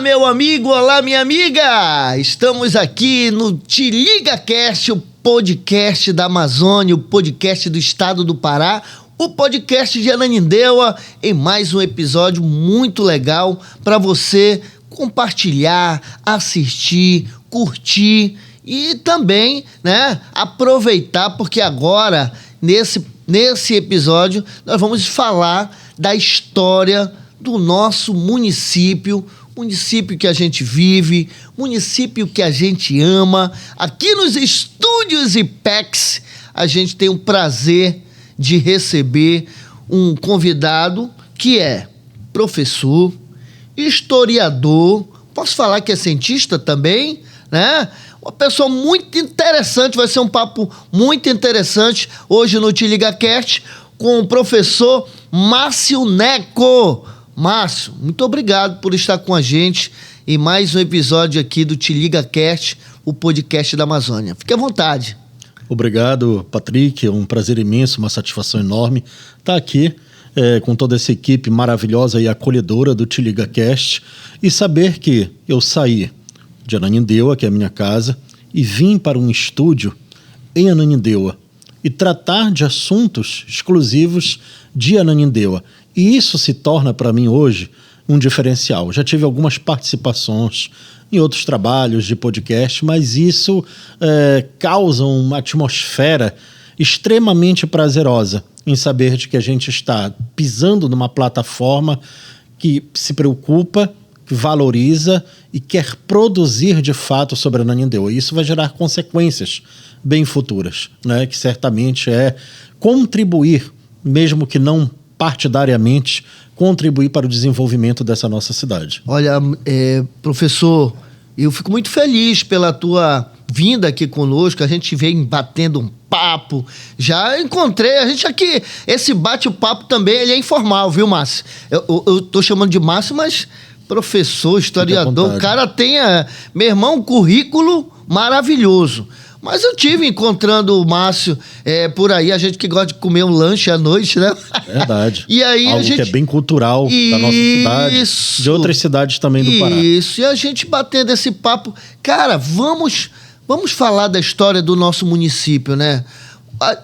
meu amigo, olá, minha amiga! Estamos aqui no Te Liga Cast, o podcast da Amazônia, o podcast do estado do Pará, o podcast de Ananindeua, em mais um episódio muito legal para você compartilhar, assistir, curtir e também, aproveitar, porque agora, nesse episódio, nós vamos falar da história do nosso município que a gente vive, município que a gente ama. Aqui nos estúdios IPEX, a gente tem o prazer de receber um convidado que é professor, historiador, posso falar que é cientista também, né? Uma pessoa muito interessante, vai ser um papo muito interessante hoje no Te Liga Cast com o professor Márcio Neco. Márcio, muito obrigado por estar com a gente em mais um episódio aqui do Te Liga Cast, o podcast da Amazônia. Fique à vontade. Obrigado, Patrick. É um prazer imenso, uma satisfação enorme estar aqui com toda essa equipe maravilhosa e acolhedora do Te Liga Cast e saber que eu saí de Ananindeua, que é a minha casa, e vim para um estúdio em Ananindeua e tratar de assuntos exclusivos de Ananindeua. E isso se torna para mim hoje um diferencial. Já tive algumas participações em outros trabalhos de podcast, mas isso causa uma atmosfera extremamente prazerosa em saber de que a gente está pisando numa plataforma que se preocupa, que valoriza e quer produzir de fato sobre Ananindeua. E isso vai gerar consequências bem futuras, né? Que certamente é contribuir, mesmo que não partidariamente, contribuir para o desenvolvimento dessa nossa cidade. Olha, professor, eu fico muito feliz pela tua vinda aqui conosco, a gente vem batendo um papo, já encontrei, a gente aqui, esse bate-papo também, ele é informal, viu, Márcio? Eu tô chamando de Márcio, mas professor, historiador, o cara tem, meu irmão, um currículo maravilhoso. Mas eu tive encontrando o Márcio por aí, a gente que gosta de comer um lanche à noite, né? Verdade. E aí algo que é bem cultural da nossa cidade, de outras cidades também do Pará. Isso, e a gente batendo esse papo. Cara, vamos falar da história do nosso município, né?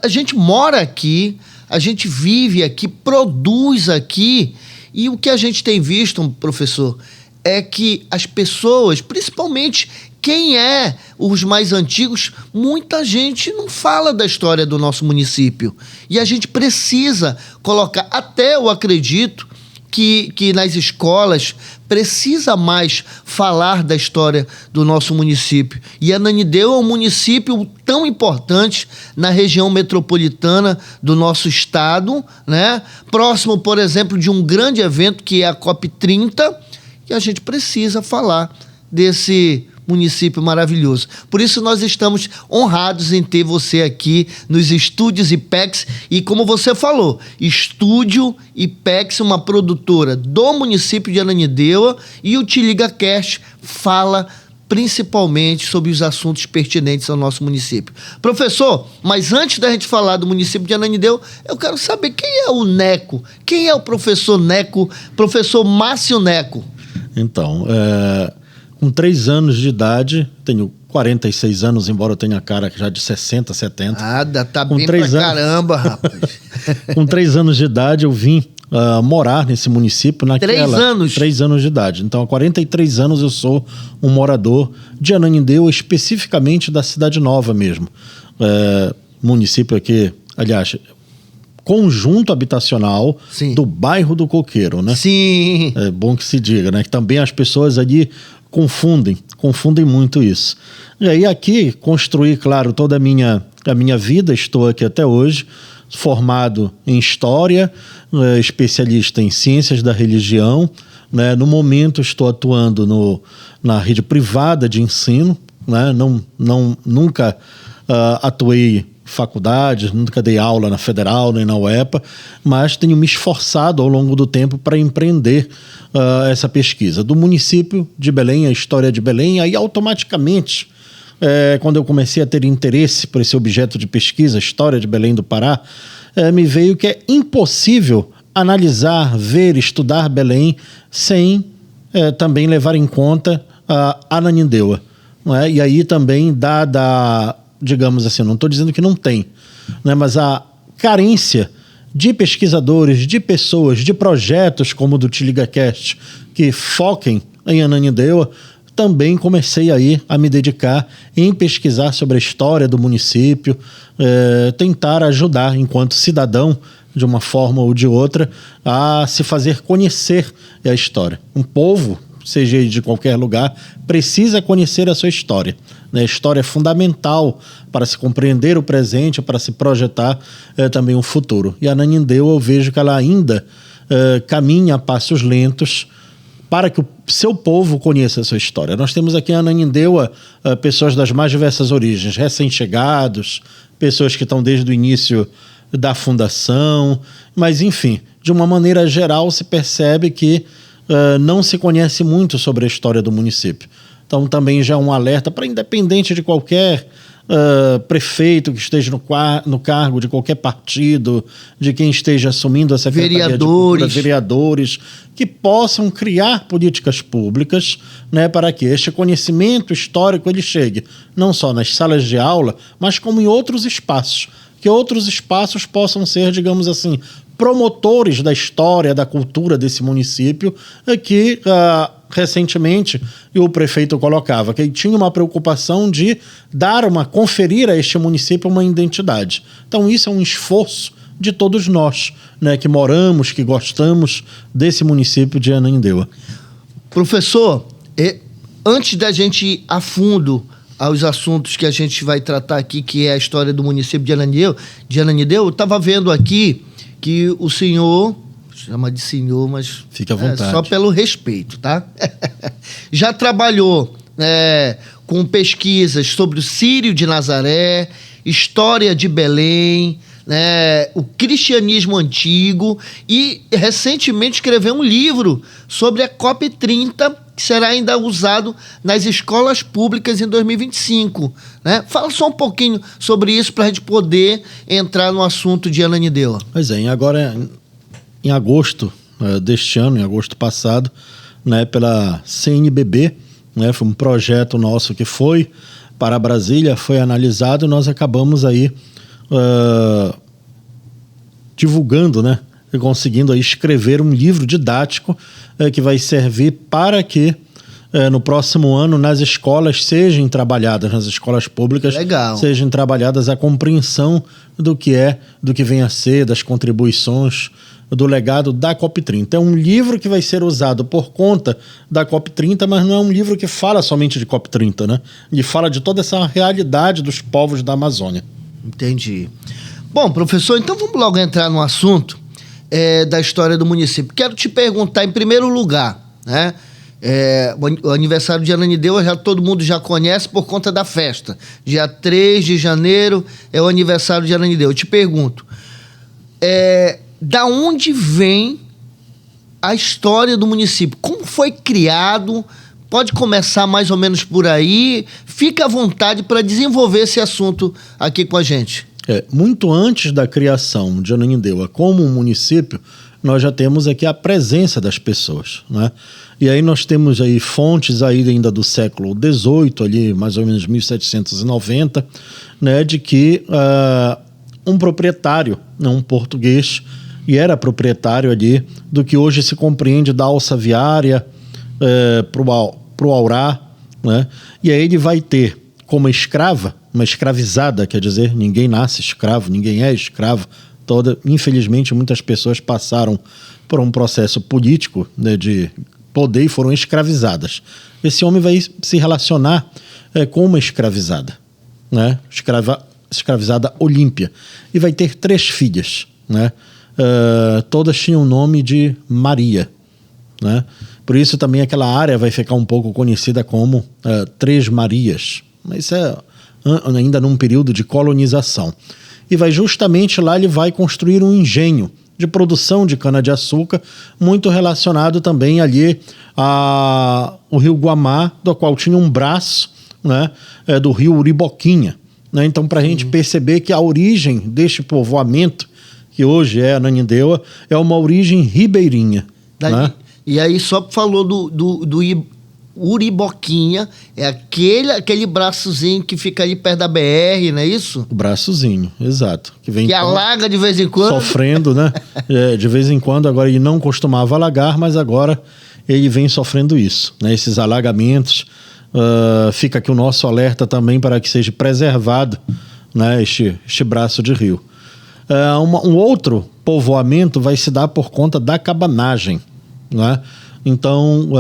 A gente mora aqui, a gente vive aqui, produz aqui, e o que a gente tem visto, professor, é que as pessoas, principalmente quem é os mais antigos, muita gente não fala da história do nosso município. E a gente precisa colocar, até eu acredito que nas escolas precisa mais falar da história do nosso município. E Ananindeua é um município tão importante na região metropolitana do nosso estado, né? Próximo, por exemplo, de um grande evento que é a COP30, e a gente precisa falar desse município maravilhoso. Por isso nós estamos honrados em ter você aqui nos estúdios IPEX e, como você falou, Estúdio IPEX, uma produtora do município de Ananindeua, e o Te Liga Cast fala principalmente sobre os assuntos pertinentes ao nosso município. Professor, mas antes da gente falar do município de Ananindeua, eu quero saber quem é o Neco, quem é o professor Neco, professor Márcio Neco? Então, com 3 anos de idade, tenho 46 anos, embora eu tenha cara já de 60, 70. Tá bem pra caramba, rapaz. Com 3 anos de idade, eu vim morar nesse município. 3 anos? 3 anos de idade. Então, há 43 anos eu sou um morador de Ananindeua, especificamente da Cidade Nova mesmo. Município aqui, aliás, conjunto habitacional. Sim. Do bairro do Coqueiro, né? Sim. É bom que se diga, né? Que também as pessoas ali confundem muito isso. E aí aqui construí, claro, toda a minha vida, estou aqui até hoje, formado em História, especialista em Ciências da Religião, né? No momento estou atuando na rede privada de ensino, né? Nunca atuei faculdade, nunca dei aula na Federal nem na UEPA, mas tenho me esforçado ao longo do tempo para empreender essa pesquisa. Do município de Belém, a história de Belém, aí automaticamente, quando eu comecei a ter interesse por esse objeto de pesquisa, a história de Belém do Pará, me veio que é impossível analisar, ver, estudar Belém sem também levar em conta a Ananindeua. Não é? E aí também digamos assim, não estou dizendo que não tem, né? Mas a carência de pesquisadores, de pessoas, de projetos como o do TiligaCast, que foquem em Ananindeua, também comecei aí a me dedicar em pesquisar sobre a história do município, tentar ajudar, enquanto cidadão, de uma forma ou de outra, a se fazer conhecer a história. Um povo, seja de qualquer lugar, precisa conhecer a sua história. A história é fundamental para se compreender o presente, para se projetar também um futuro. E a Ananindeua, eu vejo que ela ainda caminha a passos lentos para que o seu povo conheça a sua história. Nós temos aqui em Ananindeua pessoas das mais diversas origens, recém-chegados, pessoas que estão desde o início da fundação, mas enfim, de uma maneira geral se percebe que não se conhece muito sobre a história do município. Então também já é um alerta para, independente de qualquer prefeito que esteja no cargo, de qualquer partido, de quem esteja assumindo a Secretaria de Cultura, vereadores, que possam criar políticas públicas, né, para que este conhecimento histórico ele chegue não só nas salas de aula, mas como em outros espaços, que outros espaços possam ser, digamos assim, promotores da história, da cultura desse município, que recentemente o prefeito colocava que ele tinha uma preocupação de conferir a este município uma identidade. Então isso é um esforço de todos nós, né, que moramos, que gostamos desse município de Ananindeua. Professor, antes da gente ir a fundo aos assuntos que a gente vai tratar aqui, que é a história do município de Ananindeua, eu estava vendo aqui que o senhor, chama de senhor, mas fica à vontade. Só pelo respeito, tá? Já trabalhou com pesquisas sobre o Círio de Nazaré, história de Belém, o cristianismo antigo, e recentemente escreveu um livro sobre a COP30, que será ainda usado nas escolas públicas em 2025. Né? Fala só um pouquinho sobre isso para a gente poder entrar no assunto de Ananindeua. Pois é, agora em agosto deste ano, em agosto passado, né, pela CNBB, né, foi um projeto nosso que foi para Brasília, foi analisado, e nós acabamos aí divulgando, né, e conseguindo aí escrever um livro didático que vai servir para que no próximo ano nas escolas sejam trabalhadas, nas escolas públicas, sejam trabalhadas a compreensão do que vem a ser, das contribuições, do legado da COP30. É um livro que vai ser usado por conta da COP30, mas não é um livro que fala somente de COP30, né? Ele fala de toda essa realidade dos povos da Amazônia. Entendi. Bom, professor, então vamos logo entrar no assunto da história do município. Quero te perguntar, em primeiro lugar, né? O aniversário de Ananindeua todo mundo já conhece por conta da festa. Dia 3 de janeiro é o aniversário de Ananindeua. Eu te pergunto, da onde vem a história do município? Como foi criado? Pode começar mais ou menos por aí. Fica à vontade para desenvolver esse assunto aqui com a gente. Muito antes da criação de Ananindeua como um município, nós já temos aqui a presença das pessoas, né? E aí nós temos aí fontes aí ainda do século XVIII, ali mais ou menos 1790, né, de que um proprietário, um português, e era proprietário ali do que hoje se compreende da alça viária pro Aurá, né? E aí ele vai ter como escrava, uma escravizada, quer dizer, ninguém nasce escravo, ninguém é escravo. Infelizmente, muitas pessoas passaram por um processo político, né, de poder e foram escravizadas. Esse homem vai se relacionar com uma escravizada, né? Escravizada Olímpia, e vai ter 3 filhas, né? Todas tinham o nome de Maria, né? Por isso também aquela área vai ficar um pouco conhecida como Três Marias, mas isso é ainda num período de colonização. E vai justamente lá, ele vai construir um engenho de produção de cana-de-açúcar, muito relacionado também ali ao rio Guamá, do qual tinha um braço, né, do rio Uriboquinha, né? Então, para a gente perceber que a origem deste povoamento, que hoje é Ananindeua, é uma origem ribeirinha. Né? E aí só falou do Uriboquinha, é aquele braçozinho que fica ali perto da BR, não é isso? O braçozinho, exato. Que alaga de vez em quando. Sofrendo, né? De vez em quando, agora ele não costumava alagar, mas agora ele vem sofrendo isso, né? Esses alagamentos. Fica aqui o nosso alerta também para que seja preservado, né, este braço de rio. Um outro povoamento vai se dar por conta da cabanagem, né? Então,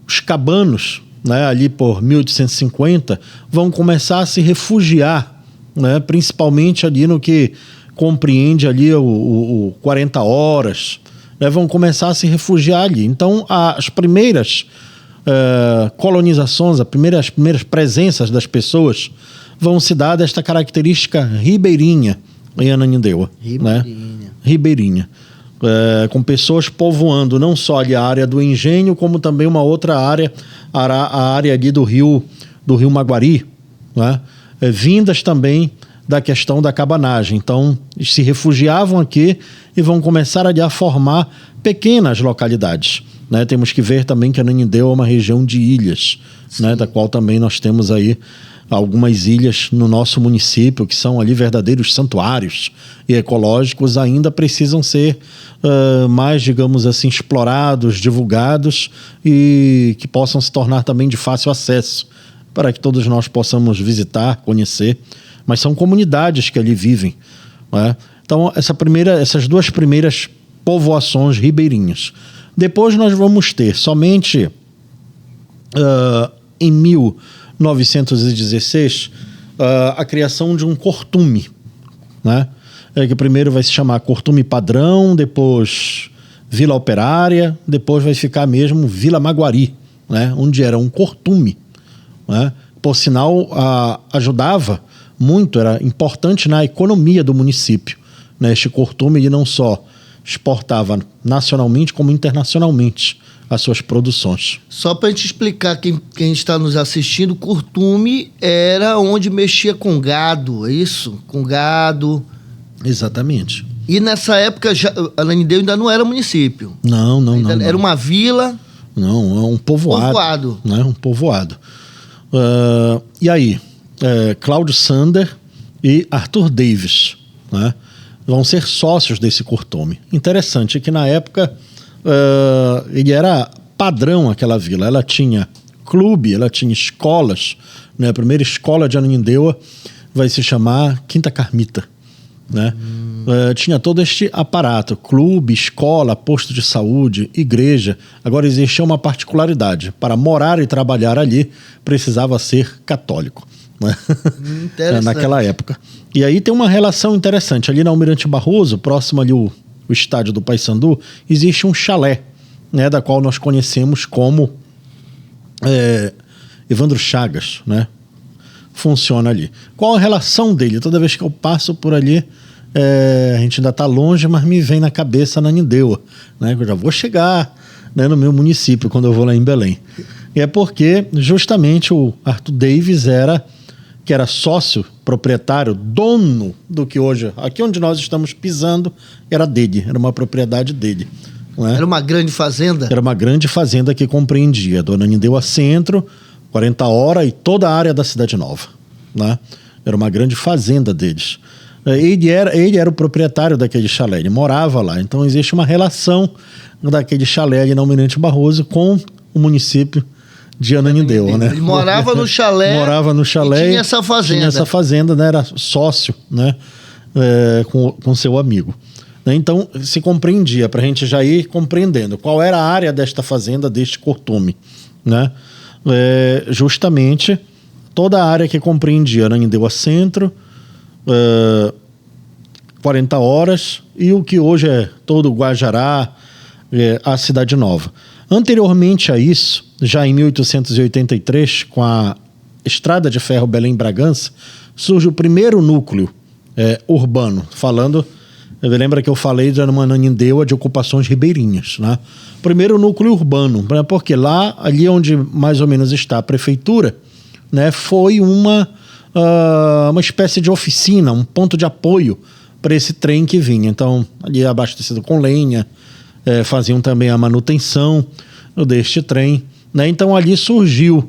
os cabanos, né, ali por 1850, vão começar a se refugiar, né, principalmente ali no que compreende ali o 40 horas, né, vão começar a se refugiar ali. Então, as primeiras colonizações, as primeiras presenças das pessoas vão se dar desta característica ribeirinha em Ananindeua. Ribeirinha. Com pessoas povoando não só ali a área do engenho, como também uma outra área, a área ali do rio Maguari, né? Vindas também da questão da cabanagem. Então, se refugiavam aqui e vão começar ali a formar pequenas localidades, né? Temos que ver também que Ananindeua é uma região de ilhas, né? Da qual também nós temos aí algumas ilhas no nosso município que são ali verdadeiros santuários e ecológicos, ainda precisam ser mais, digamos assim, explorados, divulgados e que possam se tornar também de fácil acesso para que todos nós possamos visitar, conhecer, mas são comunidades que ali vivem, né? Então essas duas primeiras povoações ribeirinhas. Depois nós vamos ter somente em 1916 a criação de um cortume, né? Que primeiro vai se chamar Cortume Padrão, depois Vila Operária, depois vai ficar mesmo Vila Maguari, né? Onde era um cortume, né? Por sinal, ajudava muito, era importante na economia do município, né? Este cortume ele não só exportava nacionalmente como internacionalmente as suas produções. Só para a gente explicar, quem está nos assistindo, curtume era onde mexia com gado, é isso? Com gado. Exatamente. E nessa época, Ananindeua ainda não era município. Não. Era uma vila. Não, é um povoado. Né? Um povoado. E aí, Cláudio Sander e Arthur Davis, né, vão ser sócios desse curtume. Interessante que na época ele era padrão aquela vila. Ela tinha clube, ela tinha escolas, né? A primeira escola de Ananindeua vai se chamar Quinta Carmita, né? Tinha todo este aparato, clube, escola, posto de saúde, igreja. Agora existia uma particularidade: para morar e trabalhar ali precisava ser católico, né? Naquela época. E aí tem uma relação interessante, ali na Almirante Barroso, próximo ali o estádio do Paysandu, existe um chalé, né, da qual nós conhecemos como Evandro Chagas, né? Funciona ali. Qual a relação dele? Toda vez que eu passo por ali, a gente ainda está longe, mas me vem na cabeça Ananindeua, né? Eu já vou chegar, né, no meu município quando eu vou lá em Belém. E é porque justamente o Arthur Davis que era sócio, proprietário, dono do que hoje, aqui onde nós estamos pisando, era dele, era uma propriedade dele, né? Era uma grande fazenda? Era uma grande fazenda que compreendia do Ananindeua Centro, 40 Horas e toda a área da Cidade Nova, né? Era uma grande fazenda deles. Ele era o proprietário daquele chalé, ele morava lá, então existe uma relação daquele chalé ali na Almirante Barroso com o município de Ananindeua, né? Ele morava no chalé. E tinha essa fazenda. Tinha essa fazenda, né? Era sócio, né? Com seu amigo. Então, se compreendia, para a gente já ir compreendendo qual era a área desta fazenda, deste curtume, né? Justamente toda a área que compreendia Ananindeua Centro, 40 Horas e o que hoje é todo o Guajará, a Cidade Nova. Anteriormente a isso, já em 1883, com a Estrada de Ferro Belém-Bragança, surge o primeiro núcleo urbano. Lembra que eu falei de uma Ananindeua de ocupações ribeirinhas, né? Primeiro núcleo urbano, né? Porque lá, ali onde mais ou menos está a prefeitura, né, foi uma espécie de oficina, um ponto de apoio para esse trem que vinha. Então, ali abastecido com lenha, faziam também a manutenção deste trem, né? Então ali surgiu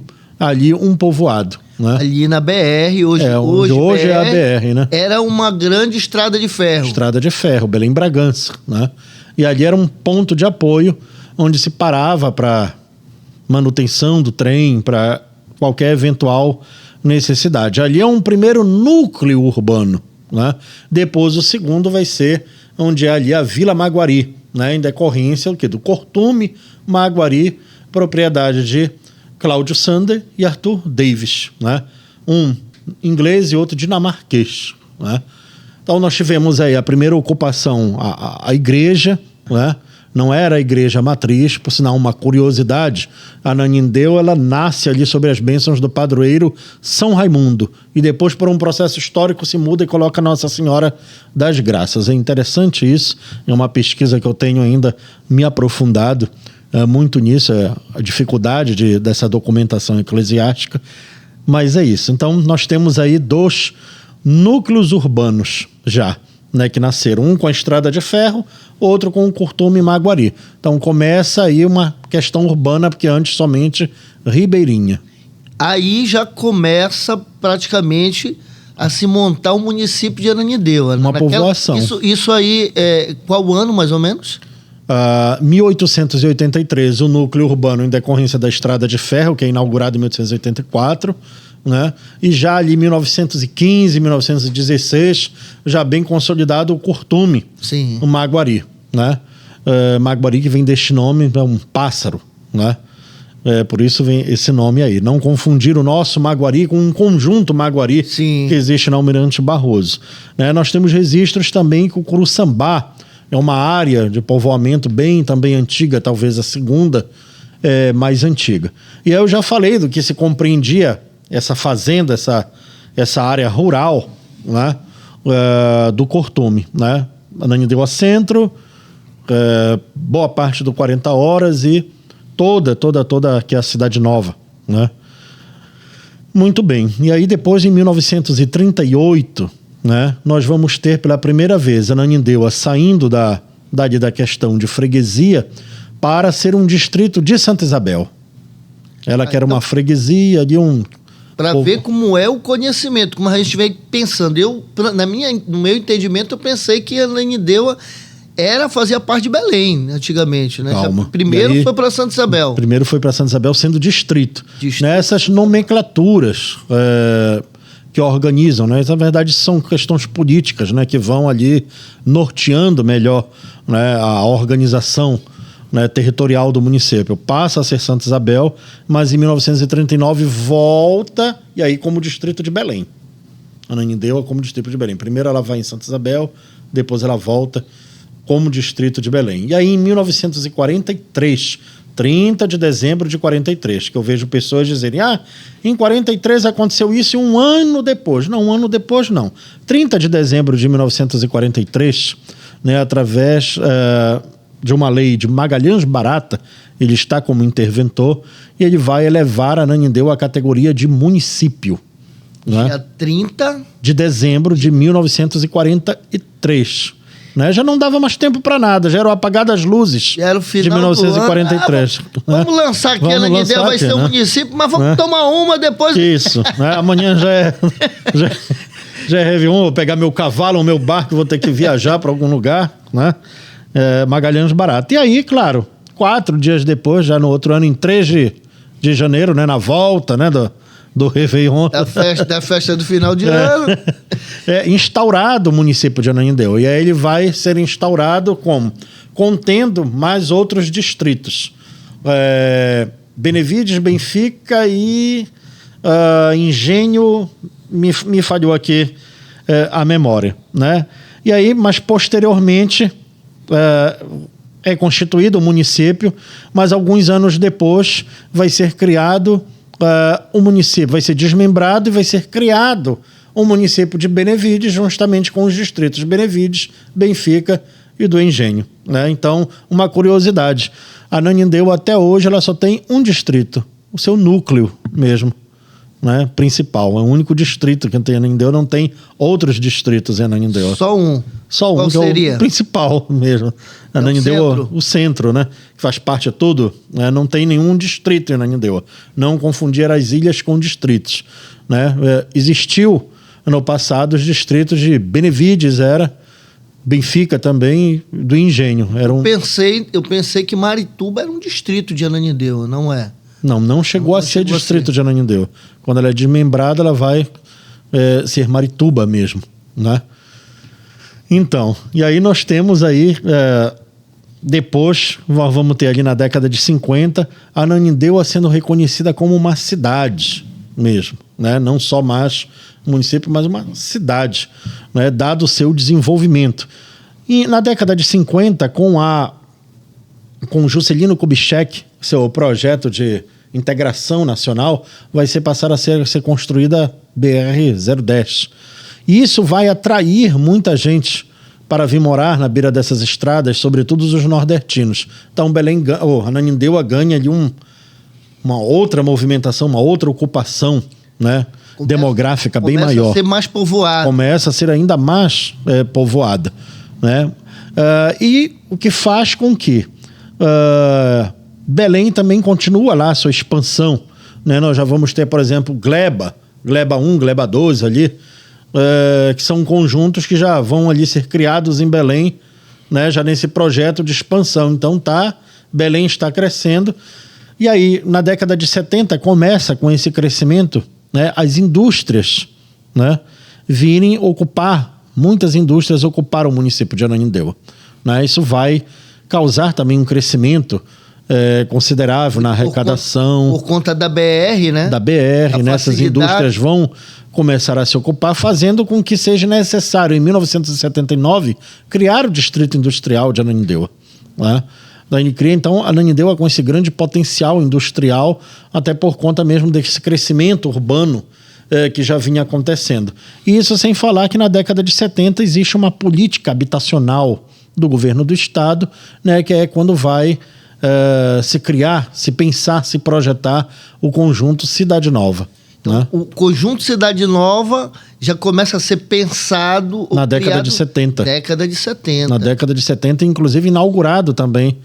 um povoado, né? Ali na BR, hoje BR, é a BR, né? Era uma grande estrada de ferro. Estrada de ferro, Belém-Bragança, né? E ali era um ponto de apoio onde se parava para manutenção do trem, para qualquer eventual necessidade. Ali é um primeiro núcleo urbano, né? Depois o segundo vai ser onde é ali a Vila Maguari, né? Em decorrência do Curtume Maguari, propriedade de Cláudio Sander e Arthur Davis, né? Um inglês e outro dinamarquês, né? Então nós tivemos aí a primeira ocupação, a igreja, né? Não era a igreja matriz, por sinal uma curiosidade, a Ananindeua, ela nasce ali sob as bênçãos do padroeiro São Raimundo e depois por um processo histórico se muda e coloca Nossa Senhora das Graças. É interessante isso, é uma pesquisa que eu tenho ainda me aprofundado muito nisso, a dificuldade dessa documentação eclesiástica, mas é isso. Então nós temos aí 2 núcleos urbanos já, né, que nasceram, um com a estrada de ferro, outro com o Curtume Maguari. Então começa aí uma questão urbana, porque antes somente ribeirinha. Aí já começa praticamente a se montar o município de Ananindeua. Uma povoação. Isso aí, qual ano mais ou menos? 1883, o núcleo urbano em decorrência da estrada de ferro, que é inaugurado em 1884, né? E já ali em 1915, 1916, já bem consolidado o Curtume, Sim. o Maguari, né? Maguari, que vem deste nome, é um pássaro, né? Por isso vem esse nome aí. Não confundir o nosso Maguari com um conjunto Maguari, Sim, que existe na Almirante Barroso, né? Nós temos registros também que o Curuçambá é uma área de povoamento bem também antiga, talvez a segunda mais antiga. E aí eu já falei do que se compreendia essa fazenda, essa área rural, né, do Curtume, né? Ananindeua Centro, boa parte do 40 Horas e toda que é a Cidade Nova, né? Muito bem. E aí depois, em 1938, né, nós vamos ter pela primeira vez Ananindeua saindo da questão de freguesia para ser um distrito de Santa Isabel. Ela que era uma freguesia de um... Para ver como é o conhecimento, como a gente vem pensando. No meu entendimento, eu pensei que Ananindeua fazia parte de Belém, antigamente, né? Calma. Primeiro foi para Santa Isabel. Primeiro foi para Santa Isabel sendo distrito. Essas nomenclaturas que organizam, né? Na verdade, são questões políticas, né? Que vão ali norteando melhor, né? A organização, né, territorial do município. Passa a ser Santa Isabel, mas em 1939 volta, e aí como distrito de Belém. Ananindeua como distrito de Belém. Primeiro ela vai em Santa Isabel, depois ela volta como distrito de Belém. E aí em 1943, 30 de dezembro de 43, que eu vejo pessoas dizerem, em 43 aconteceu isso e um ano depois. Não, um ano depois não. 30 de dezembro de 1943, né, através de uma lei de Magalhães Barata, ele está como interventor e ele vai elevar Ananindeua à categoria de município. Né? Dia 30 de dezembro de 1943. Né? Já não dava mais tempo para nada, já era o apagar das luzes era o final de 1943. Vamos lançar aqui, Ananindeua vai ser um município, mas vamos tomar uma depois. Isso, né? Amanhã já é Réveillon, vou pegar meu cavalo ou meu barco, vou ter que viajar para algum lugar, né? Magalhães Barata. E aí, claro, 4 dias depois, já no outro ano, em 3 de janeiro, né, na volta, né, do Réveillon. Da festa do final de ano. Instaurado o município de Ananindeua. E aí ele vai ser instaurado contendo mais outros distritos. Benevides, Benfica e Engenho, me falhou aqui a memória, né? E aí, mas posteriormente é constituído o município, mas alguns anos depois vai ser criado o município, vai ser desmembrado e vai ser criado o município de Benevides, justamente com os distritos de Benevides, Benfica e do Engenho, né? Então, uma curiosidade, a Ananindeua até hoje ela só tem um distrito, o seu núcleo mesmo, né, principal, é o único distrito que tem Ananindeua, não tem outros distritos em Ananindeua. Só um. Só um, Qual que seria? é o principal mesmo. Ananindeua, o centro, né? Que faz parte de tudo, né? Não tem nenhum distrito em Ananindeua. Não confundir as ilhas com distritos, né? Existiu no passado os distritos de Benevides, Benfica também, do Engenho. Eu pensei que Marituba era um distrito de Ananindeua, não é? Não chegou a ser distrito de Ananindeua. Quando ela é desmembrada, ela vai ser Marituba mesmo, né? Então, e aí nós temos aí, depois, vamos ter ali na década de 50, Ananindeua sendo reconhecida como uma cidade mesmo, né? Não só mais município, mas uma cidade, né? Dado o seu desenvolvimento. E na década de 50, com Juscelino Kubitschek, seu projeto de integração nacional, vai passar a ser construída a BR-010. E isso vai atrair muita gente para vir morar na beira dessas estradas, sobretudo os nordestinos. Então, Ananindeua ganha ali uma outra movimentação, uma outra ocupação, né? Demográfica bem maior. Começa a ser mais povoada. Começa a ser ainda mais povoada, né? E o que faz com que Belém também continua lá a sua expansão, né? Nós já vamos ter, por exemplo, Gleba 1, Gleba 2 ali, que são conjuntos que já vão ali ser criados em Belém, né? Já nesse projeto de expansão. Então Belém está crescendo. E aí, na década de 70, começa com esse crescimento, né, as indústrias, né, virem ocupar, muitas indústrias ocuparam o município de Ananindeua, né? Isso vai causar também um crescimento considerável na arrecadação. Por conta da BR, né? Da BR, né? Essas indústrias vão começar a se ocupar, fazendo com que seja necessário, em 1979, criar o Distrito Industrial de Ananindeua, né? Então, Ananindeua com esse grande potencial industrial, até por conta mesmo desse crescimento urbano que já vinha acontecendo. E isso sem falar que na década de 70 existe uma política habitacional do governo do estado, né, que é quando vai se criar, se pensar, se projetar o conjunto Cidade Nova. Né? O conjunto Cidade Nova já começa a ser pensado... Na década de 70. Década de 70. Na década de 70, inclusive inaugurado também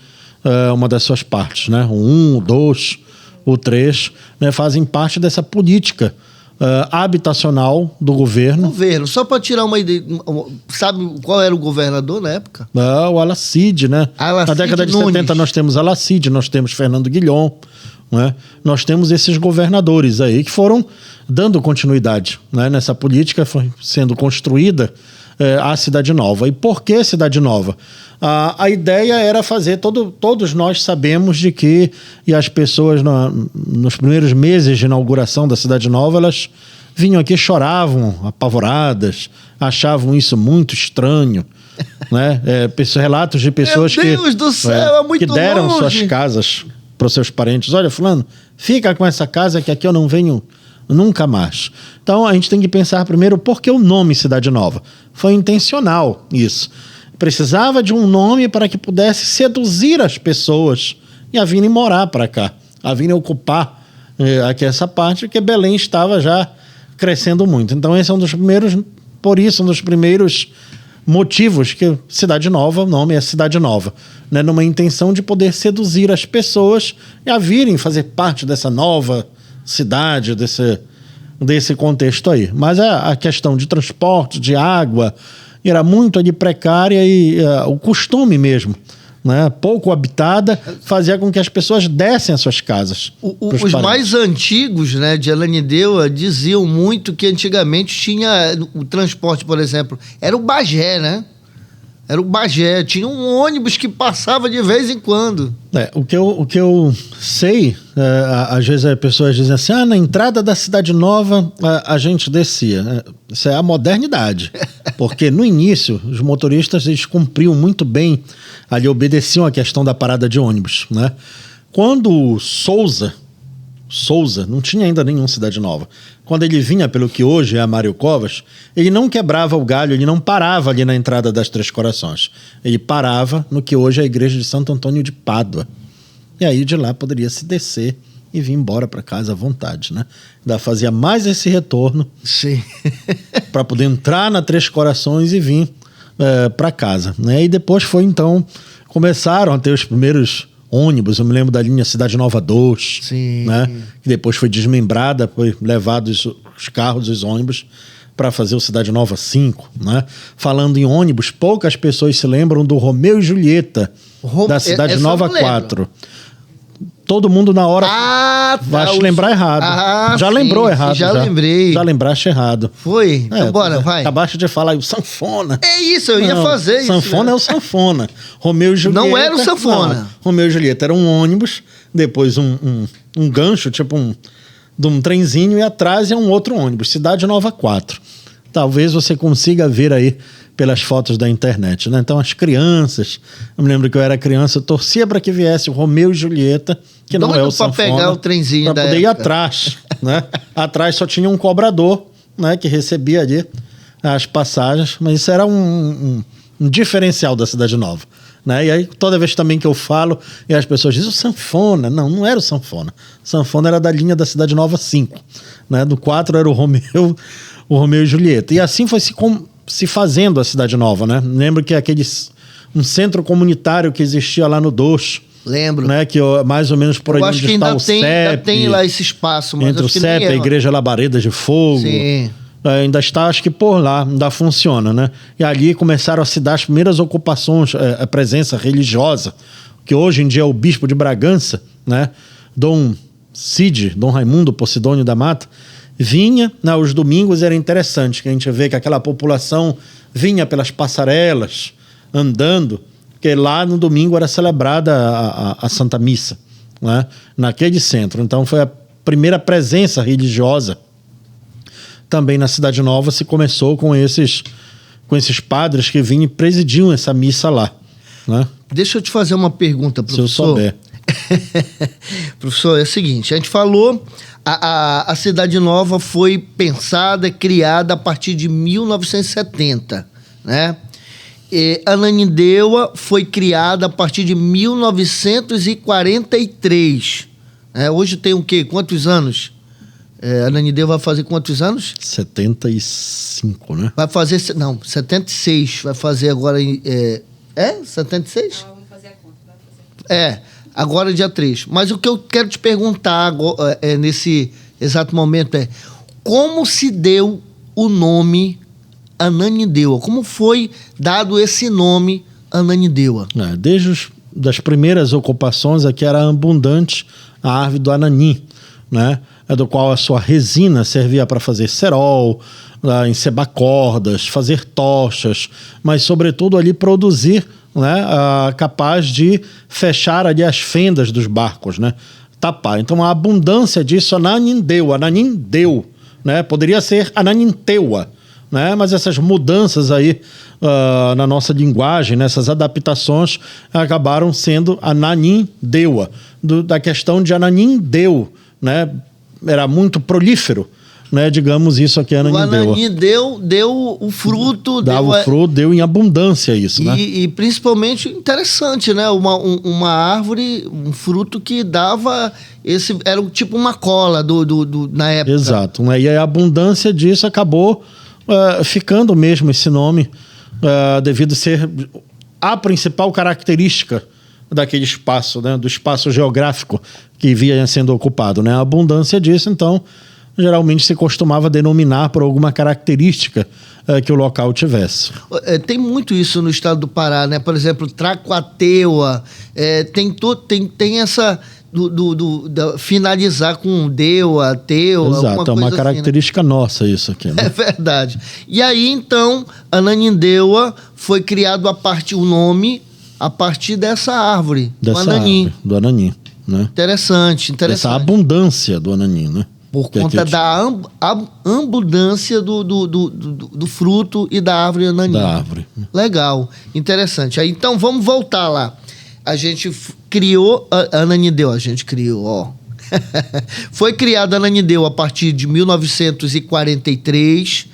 uma das suas partes, né? O 1, o 2, o 3, né? Fazem parte dessa política habitacional do governo. Só para tirar uma ideia, sabe qual era o governador na época? O Alacide, né? Na década de 70 nós temos Alacide, nós temos Fernando Guilhom, né? Nós temos esses governadores aí que foram dando continuidade, né? Nessa política foi sendo construída a Cidade Nova. E por que Cidade Nova? A ideia era fazer, todos nós sabemos de que, e as pessoas nos primeiros meses de inauguração da Cidade Nova, elas vinham aqui, choravam apavoradas, achavam isso muito estranho, né? Relatos de pessoas Meu Deus do céu, é muito que deram longe. Suas casas para os seus parentes. Olha, fulano, fica com essa casa que aqui eu não venho nunca mais. Então a gente tem que pensar primeiro por que o nome Cidade Nova. Foi intencional isso. Precisava de um nome para que pudesse seduzir as pessoas e a virem morar para cá, a virem ocupar aqui essa parte, porque Belém estava já crescendo muito. Então esse é um dos primeiros motivos que Cidade Nova, o nome é Cidade Nova, né? Numa intenção de poder seduzir as pessoas e a virem fazer parte dessa nova cidade, desse contexto aí. Mas a questão de transporte, de água, era muito ali precária e o costume mesmo, né, pouco habitada, fazia com que as pessoas dessem as suas casas. Os mais antigos, né, de Ananindeua diziam muito que antigamente tinha o transporte, por exemplo, era o Bagé, né? Era o Bagé, tinha um ônibus que passava de vez em quando. O que eu sei, às vezes as pessoas dizem assim, na entrada da Cidade Nova a gente descia. Isso é a modernidade, porque no início os motoristas eles cumpriam muito bem, ali obedeciam a questão da parada de ônibus, né? Quando Souza, não tinha ainda nenhuma Cidade Nova. Quando ele vinha pelo que hoje é a Mário Covas, ele não quebrava o galho, ele não parava ali na entrada das Três Corações. Ele parava no que hoje é a igreja de Santo Antônio de Pádua. E aí de lá poderia se descer e vir embora para casa à vontade, né? Ainda fazia mais esse retorno para poder entrar na Três Corações e vir para casa, né? E depois foi então começaram a ter os primeiros ônibus. Eu me lembro da linha Cidade Nova 2, Sim. né? Que depois foi desmembrada, foi levados os carros, os ônibus, para fazer o Cidade Nova 5, né? Falando em ônibus, poucas pessoas se lembram do Romeu e Julieta, da Cidade Nova 4. Todo mundo na hora vai se lembrar errado. Já lembrou errado. Já lembrei. Já lembraste errado. Foi? Então bora, vai. Acabaste de falar o sanfona. É isso, eu ia fazer isso. Sanfona é o sanfona. Romeu e Julieta. Não era o sanfona. Não. Romeu e Julieta era um ônibus, depois um gancho, tipo de um trenzinho, e atrás é um outro ônibus. Cidade Nova 4. Talvez você consiga ver aí pelas fotos da internet, né? Então as crianças, eu me lembro que eu era criança, eu torcia para que viesse o Romeu e Julieta, que não é o sanfona, para pegar o trenzinho para poder ir atrás, né? Atrás só tinha um cobrador, né, que recebia ali as passagens, mas isso era um diferencial da Cidade Nova, né? E aí toda vez também que eu falo e as pessoas dizem o sanfona, não era o sanfona. O sanfona era da linha da Cidade Nova 5, né? Do 4 era o Romeu e Julieta. E assim foi se fazendo a Cidade Nova, né? Lembro que um centro comunitário que existia lá no Doxo. Lembro. Né? Que mais ou menos por aí onde está o CEP. Ainda tem lá esse espaço. Mas entre o CEP e a Igreja Labareda de Fogo. Sim. Ainda está, acho que por lá, ainda funciona, né? E ali começaram a se dar as primeiras ocupações, a presença religiosa, que hoje em dia é o bispo de Bragança, né? Dom Raimundo Posidônio da Mata, vinha, os domingos era interessante, que a gente vê que aquela população vinha pelas passarelas, andando, porque lá no domingo era celebrada a Santa Missa, né? Naquele centro. Então foi a primeira presença religiosa. Também na Cidade Nova se começou com esses padres que vinham e presidiam essa missa lá, né? Deixa eu te fazer uma pergunta, professor. Se eu souber. Professor, é o seguinte, a gente falou, a Cidade Nova foi pensada, criada a partir de 1970, né? E Ananindeua foi criada a partir de 1943. Hoje tem o quê? Quantos anos? Ananindeua vai fazer quantos anos? 75, né? Vai fazer... Não, 76. Vai fazer agora... 76? Não, vamos fazer a conta. Agora dia 3. Mas o que eu quero te perguntar agora, nesse exato momento é como se deu o nome Ananindeua? Como foi dado esse nome Ananindeua? Desde das primeiras ocupações aqui era abundante a árvore do ananim, né? Do qual a sua resina servia para fazer cerol, encebar cordas, fazer tochas, mas sobretudo ali produzir, né, capaz de fechar ali as fendas dos barcos, né? Tapar. Então a abundância disso, Ananindeu, né? Poderia ser Ananinteua, né? Mas essas mudanças aí na nossa linguagem, nessas adaptações, acabaram sendo Ananindeua, da questão de Ananindeu, né? Era muito prolífero, né? Digamos isso aqui, Ananindeua. O Ananin deu o fruto. Dava o fruto, deu em abundância isso, né? E principalmente interessante, né? Uma árvore, um fruto que dava era tipo uma cola na época. Exato, né? E a abundância disso acabou ficando mesmo esse nome, devido ser a principal característica daquele espaço, né? Do espaço geográfico que vinha sendo ocupado, né? A abundância disso, então, geralmente se costumava denominar por alguma característica que o local tivesse. Tem muito isso no estado do Pará, né? Por exemplo, Tracuateua, tem essa finalizar com deua, teua. Exato, é uma característica assim, né? Nossa isso aqui, né? É verdade. E aí, então, Ananindeua foi criado o nome a partir dessa árvore, do ananim, né? Interessante. Essa abundância do ananim, né? Por conta da abundância do fruto e da árvore ananim. Da árvore. Legal, interessante. Aí, então, vamos voltar lá. A gente criou a Ananindeua, Foi criada a Ananindeua a partir de 1943,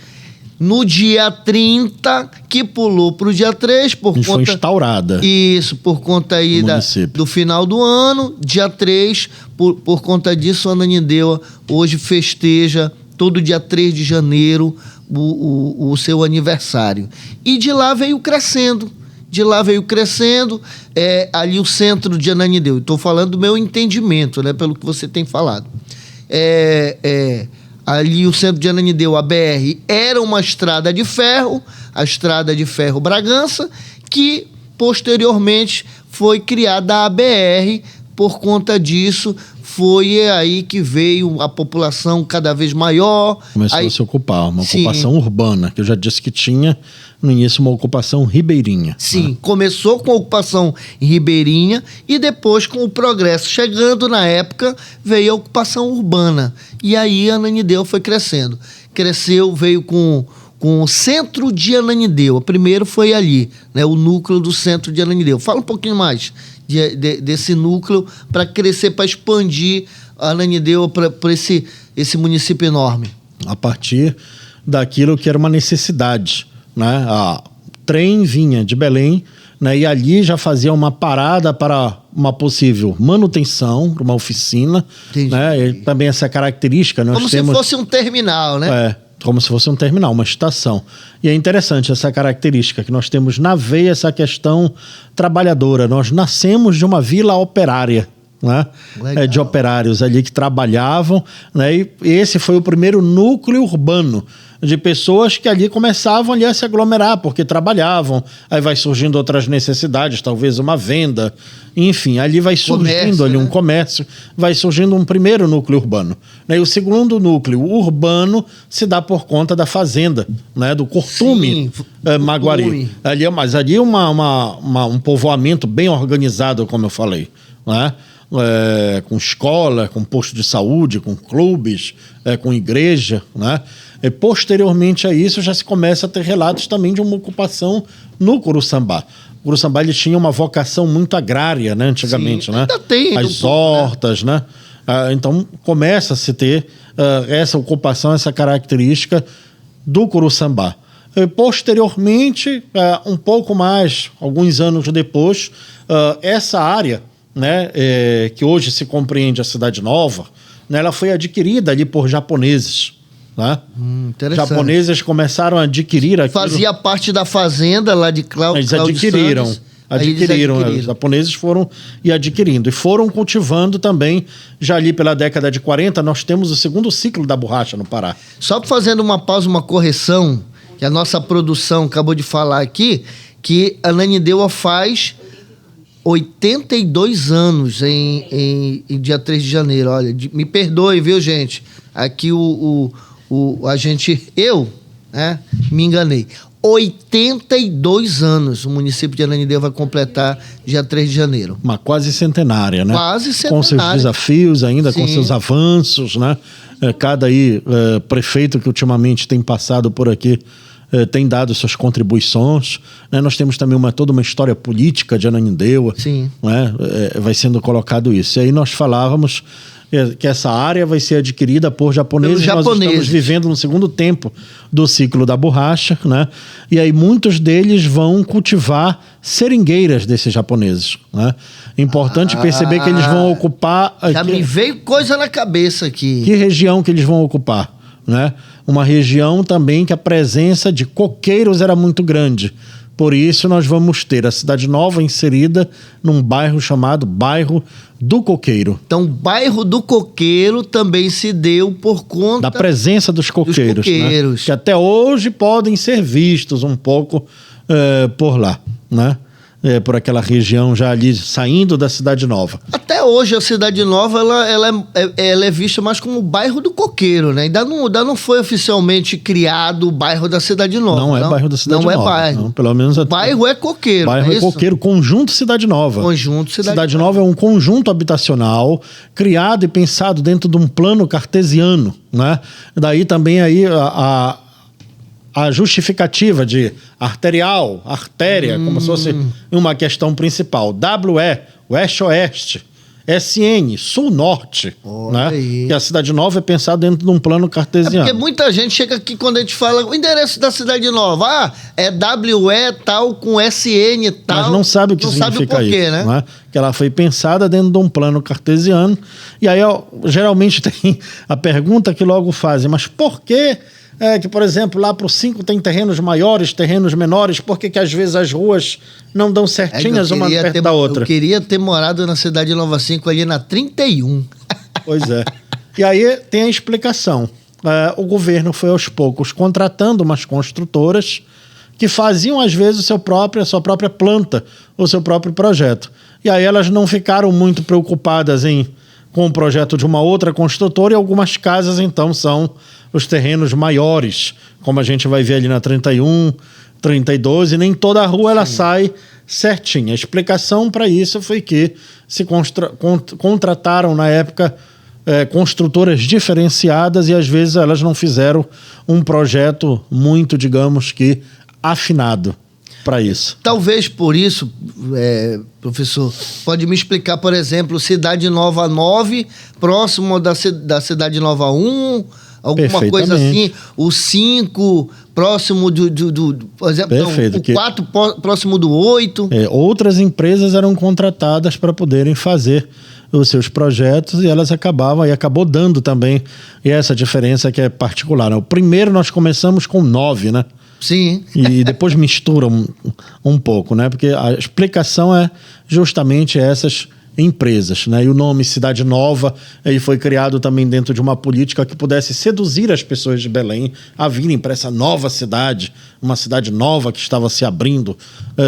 no dia 30, que pulou para o dia 3, por conta... Foi instaurada. Isso, por conta aí do final do ano. Dia 3, por conta disso, a Ananindeua hoje festeja todo dia 3 de janeiro o seu aniversário. E de lá veio crescendo. De lá veio crescendo, ali o centro de Ananindeua. Estou falando do meu entendimento, né, pelo que você tem falado. Ali o centro de Ananindeua, a BR, era uma estrada de ferro, a estrada de ferro Bragança, que posteriormente foi criada a BR. Por conta disso, foi aí que veio a população cada vez maior. Começou a se ocupar, uma ocupação urbana, que eu já disse que tinha no início uma ocupação ribeirinha. Sim, né? Começou com a ocupação ribeirinha e depois, com o progresso chegando na época, veio a ocupação urbana. E aí Ananindeua foi crescendo. Cresceu, veio com o centro de Ananindeua. Primeiro foi ali, né, o núcleo do centro de Ananindeua. Fala um pouquinho mais desse núcleo para crescer, para expandir a Ananindeua para esse município enorme. A partir daquilo que era uma necessidade, né? O trem vinha de Belém, né, e ali já fazia uma parada para uma possível manutenção, uma oficina. Né? E também essa característica... Como se fosse um terminal, né? Como se fosse um terminal, uma estação. E é interessante essa característica, que nós temos na veia essa questão trabalhadora. Nós nascemos de uma vila operária, né? De operários ali que trabalhavam, né? E esse foi o primeiro núcleo urbano de pessoas que ali começavam ali a se aglomerar, porque trabalhavam, aí vai surgindo outras necessidades, talvez uma venda, enfim, ali vai surgindo um comércio, vai surgindo um primeiro núcleo urbano. Né? E o segundo núcleo urbano se dá por conta da fazenda, né? Do Curtume, Maguari. Mas ali um povoamento bem organizado, como eu falei, né? Com escola, com posto de saúde, com clubes, com igreja, né? E posteriormente a isso já se começa a ter relatos também de uma ocupação no Curuçambá. O Curuçambá ele tinha uma vocação muito agrária, né, antigamente. Sim, né? Ainda tem. As hortas, né? Então começa a se ter essa ocupação, essa característica do Curuçambá. Posteriormente, um pouco mais, alguns anos depois, essa área, né, que hoje se compreende a Cidade Nova, né, ela foi adquirida ali por japoneses. Né? Japoneses começaram a adquirir aquilo. Fazia parte da fazenda lá de Cláudio. Eles adquiriram. Os japoneses foram e adquirindo. E foram cultivando também, já ali pela década de 40, nós temos o segundo ciclo da borracha no Pará. Só fazendo uma pausa, uma correção, que a nossa produção acabou de falar aqui, que a Ananindeua faz 82 anos em dia 3 de janeiro. Olha, me perdoe, viu, gente? Aqui eu me enganei. 82 anos o município de Ananindeua vai completar dia 3 de janeiro. Uma quase centenária, né? Quase centenária. Com seus desafios ainda, Sim. Com seus avanços, né? Cada prefeito que ultimamente tem passado por aqui tem dado suas contribuições, né? Nós temos também toda uma história política de Ananindeua. Sim. Né? Vai sendo colocado isso. E aí nós falávamos que essa área vai ser adquirida por japoneses. Nós estamos vivendo no segundo tempo do ciclo da borracha, né? E aí muitos deles vão cultivar seringueiras desses japoneses, né? Importante perceber que eles vão ocupar... Já me veio coisa na cabeça aqui. Que região que eles vão ocupar, né? Uma região também que a presença de coqueiros era muito grande. Por isso nós vamos ter a Cidade Nova inserida num bairro chamado Bairro do Coqueiro. Então, o Bairro do Coqueiro também se deu por conta... da presença dos coqueiros. Né? Que até hoje podem ser vistos um pouco por lá, né? Por aquela região já ali saindo da Cidade Nova. Até hoje a Cidade Nova ela é vista mais como o bairro do Coqueiro, né? Ainda não foi oficialmente criado o bairro da Cidade Nova. Não é bairro da Cidade Nova. Não é bairro. Não, pelo menos bairro é Coqueiro. Bairro é Coqueiro, conjunto Cidade Nova. Conjunto Cidade Nova é um conjunto habitacional criado e pensado dentro de um plano cartesiano, né? Daí também aí a justificativa de arterial, artéria, como se fosse uma questão principal. WE, oeste-oeste. SN, sul-norte, né? Que a Cidade Nova é pensada dentro de um plano cartesiano. Porque muita gente chega aqui quando a gente fala o endereço da Cidade Nova, é WE tal com SN tal. Mas não sabe o que significa isso, né? Que ela foi pensada dentro de um plano cartesiano. E aí, geralmente tem a pergunta que logo fazem, mas por que que, por exemplo, lá pro 5 tem terrenos maiores, terrenos menores, por que às vezes as ruas não dão certinhas uma perto da outra? Eu queria ter morado na cidade de Nova 5 ali na 31. Pois é. E aí tem a explicação. O governo foi aos poucos contratando umas construtoras que faziam às vezes a sua própria planta, o seu próprio projeto. E aí elas não ficaram muito preocupadas com o projeto de uma outra construtora, e algumas casas então são os terrenos maiores, como a gente vai ver ali na 31, 32, e nem toda a rua ela sai certinha. A explicação para isso foi que se contrataram na época construtoras diferenciadas, e às vezes elas não fizeram um projeto muito, digamos que, afinado para isso. Talvez por isso, professor, pode me explicar, por exemplo, Cidade Nova 9, próximo da Cidade Nova 1, alguma coisa assim, o 5 próximo por exemplo, não, o 4 próximo do 8. Outras empresas eram contratadas para poderem fazer os seus projetos, e elas acabou dando também essa diferença que é particular, né? O primeiro nós começamos com 9, né? Sim. E depois mistura um pouco, né? Porque a explicação é justamente essas empresas, né? E o nome Cidade Nova ele foi criado também dentro de uma política que pudesse seduzir as pessoas de Belém a virem para essa nova cidade, uma cidade nova que estava se abrindo,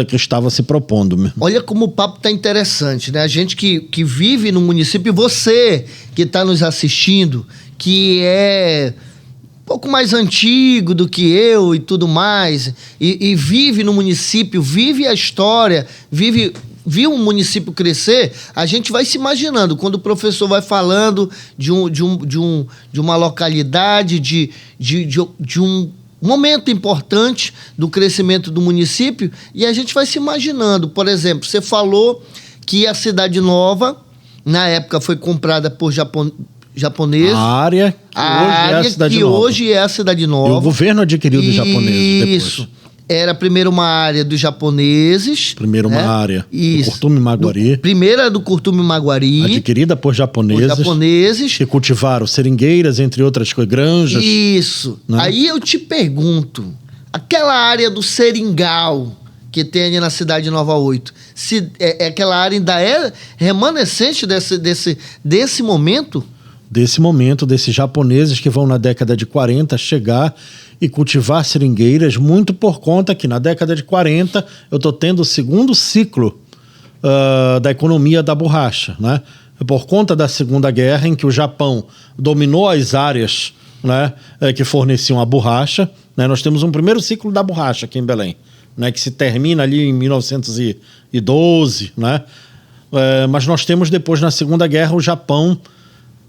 que estava se propondo. Olha como o papo tá interessante, né? A gente que vive no município, você que está nos assistindo, que é pouco mais antigo do que eu e tudo mais, e vive no município, vive a história, viu um município crescer, a gente vai se imaginando, quando o professor vai falando de uma localidade, de um momento importante do crescimento do município, e a gente vai se imaginando. Por exemplo, você falou que a Cidade Nova, na época, foi comprada por japoneses. A área que hoje é a Cidade Nova. E o governo adquiriu dos japoneses depois. Isso. Era primeiro uma área dos japoneses. Primeiro uma área do Curtume Maguari. Primeira do Curtume Maguari. Adquirida por japoneses. Que cultivaram seringueiras, entre outras coisas, granjas. Isso. Né? Aí eu te pergunto, aquela área do seringal que tem ali na Cidade de Nova 8, se aquela área ainda é remanescente desse momento? Desse momento, desses japoneses que vão na década de 40 chegar e cultivar seringueiras, muito por conta que na década de 40 eu estou tendo o segundo ciclo da economia da borracha, né? Por conta da Segunda Guerra, em que o Japão dominou as áreas, né, que forneciam a borracha, né? Nós temos um primeiro ciclo da borracha aqui em Belém, né, que se termina ali em 1912, né? Mas nós temos depois, na Segunda Guerra, o Japão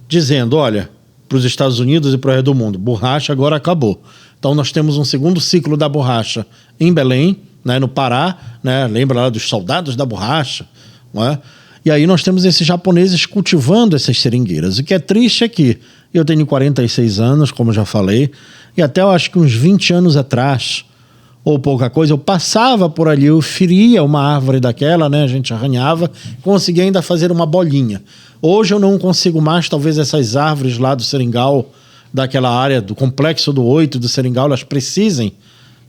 dizendo, olha, para os Estados Unidos e para o resto do mundo, borracha agora acabou. Então nós temos um segundo ciclo da borracha em Belém, né, no Pará, né, lembra lá dos soldados da borracha, não é? E aí nós temos esses japoneses cultivando essas seringueiras. O que é triste é que eu tenho 46 anos, como já falei, e até eu acho que uns 20 anos atrás, ou pouca coisa, eu passava por ali, eu feria uma árvore daquela, né, a gente arranhava, conseguia ainda fazer uma bolinha. Hoje eu não consigo mais, talvez essas árvores lá do seringal, daquela área do complexo do 8 do seringal, elas precisem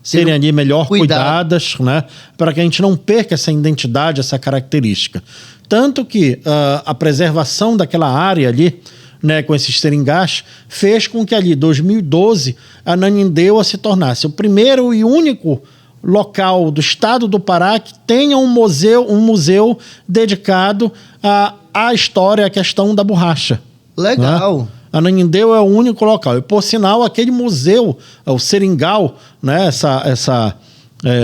serem ali melhor cuidadas, né, para que a gente não perca essa identidade, essa característica. Tanto que a preservação daquela área ali, né, com esses seringás, fez com que ali, 2012, a Ananindeua se tornasse o primeiro e único local do estado do Pará que tenha um museu dedicado à história, à questão da borracha. Legal. Né? Ananindeua é o único local. E, por sinal, aquele museu, o seringal, né, essa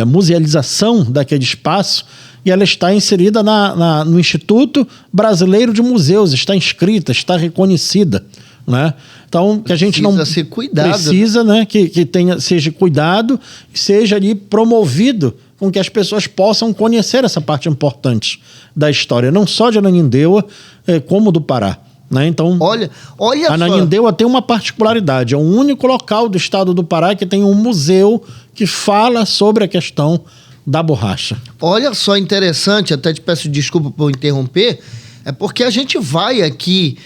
musealização daquele espaço, e ela está inserida no Instituto Brasileiro de Museus, está inscrita, está reconhecida, né? Então, que a gente não ser cuidado, precisa, né, que seja cuidado e seja ali promovido com que as pessoas possam conhecer essa parte importante da história, não só de Ananindeua, como do Pará. Né? Então, olha a Ananindeua tem uma particularidade, é o único local do estado do Pará que tem um museu que fala sobre a questão da borracha. Olha só, interessante, até te peço desculpa por interromper, é porque a gente vai aqui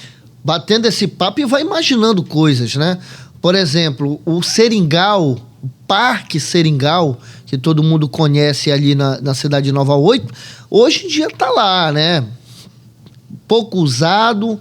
batendo esse papo e vai imaginando coisas, né? por exemplo, o Seringal, o Parque Seringal, que todo mundo conhece ali na cidade de Nova 8, hoje em dia está lá, né? Pouco usado,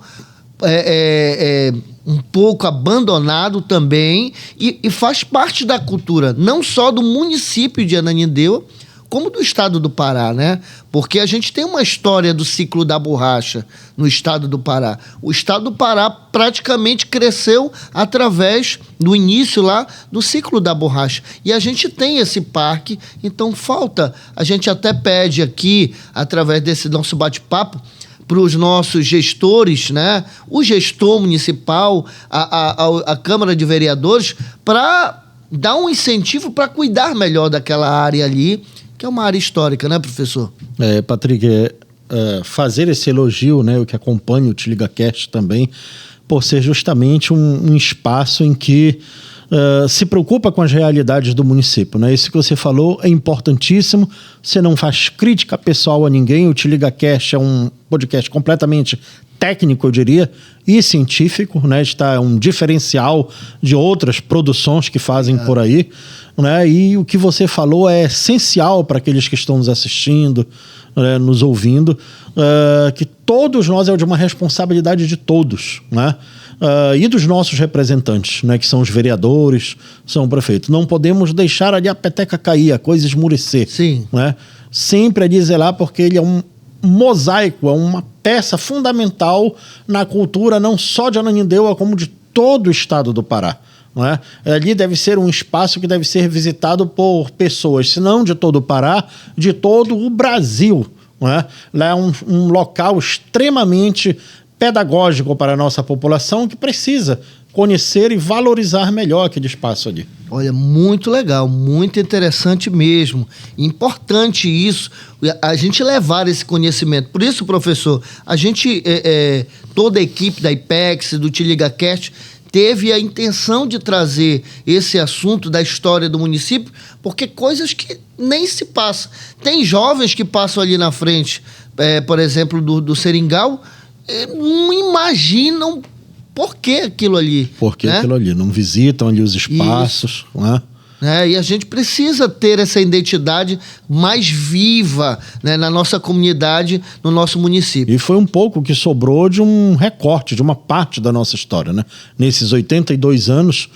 um pouco abandonado também, e faz parte da cultura, não só do município de Ananindeua, como do estado do Pará, né? Porque a gente tem uma história do ciclo da borracha no estado do Pará. O estado do Pará praticamente cresceu através do início lá do ciclo da borracha. E a gente tem esse parque, então falta, a gente até pede aqui, através desse nosso bate-papo, para os nossos gestores, né? O gestor municipal, a Câmara de Vereadores, para dar um incentivo para cuidar melhor daquela área ali, que é uma área histórica, né, professor? Patrick, fazer esse elogio, né, o que acompanha o Te Liga Cast também, por ser justamente um espaço em que se preocupa com as realidades do município, né? Isso que você falou é importantíssimo. Você não faz crítica pessoal a ninguém. O Te Liga Cast é um podcast completamente técnico, eu diria, e científico, né? Está um diferencial de outras produções que fazem por aí, né? E o que você falou é essencial para aqueles que estão nos assistindo, né, nos ouvindo, que todos nós é de uma responsabilidade de todos, né? E dos nossos representantes, né, que são os vereadores, são o prefeito. Não podemos deixar ali a peteca cair, a coisa esmurecer. Sim. Né? Sempre é de zelar, porque ele é um mosaico, é uma peça fundamental na cultura não só de Ananindeua, como de todo o estado do Pará. Não é? Ali deve ser um espaço que deve ser visitado por pessoas, se não de todo o Pará, de todo o Brasil. Não é? Lá é um local extremamente pedagógico para a nossa população, que precisa conhecer e valorizar melhor aquele espaço ali. Olha, muito legal, muito interessante mesmo. Importante isso, a gente levar esse conhecimento. Por isso, professor, a gente, toda a equipe da IPEX, do Te Liga Cast, teve a intenção de trazer esse assunto da história do município, porque coisas que nem se passam. Tem jovens que passam ali na frente, por exemplo, do Seringal, não imaginam por que aquilo ali. Por que aquilo ali? Não visitam ali os espaços, né? E a gente precisa ter essa identidade mais viva, né, na nossa comunidade, no nosso município. E foi um pouco que sobrou de um recorte, de uma parte da nossa história, né? Nesses 82 anos,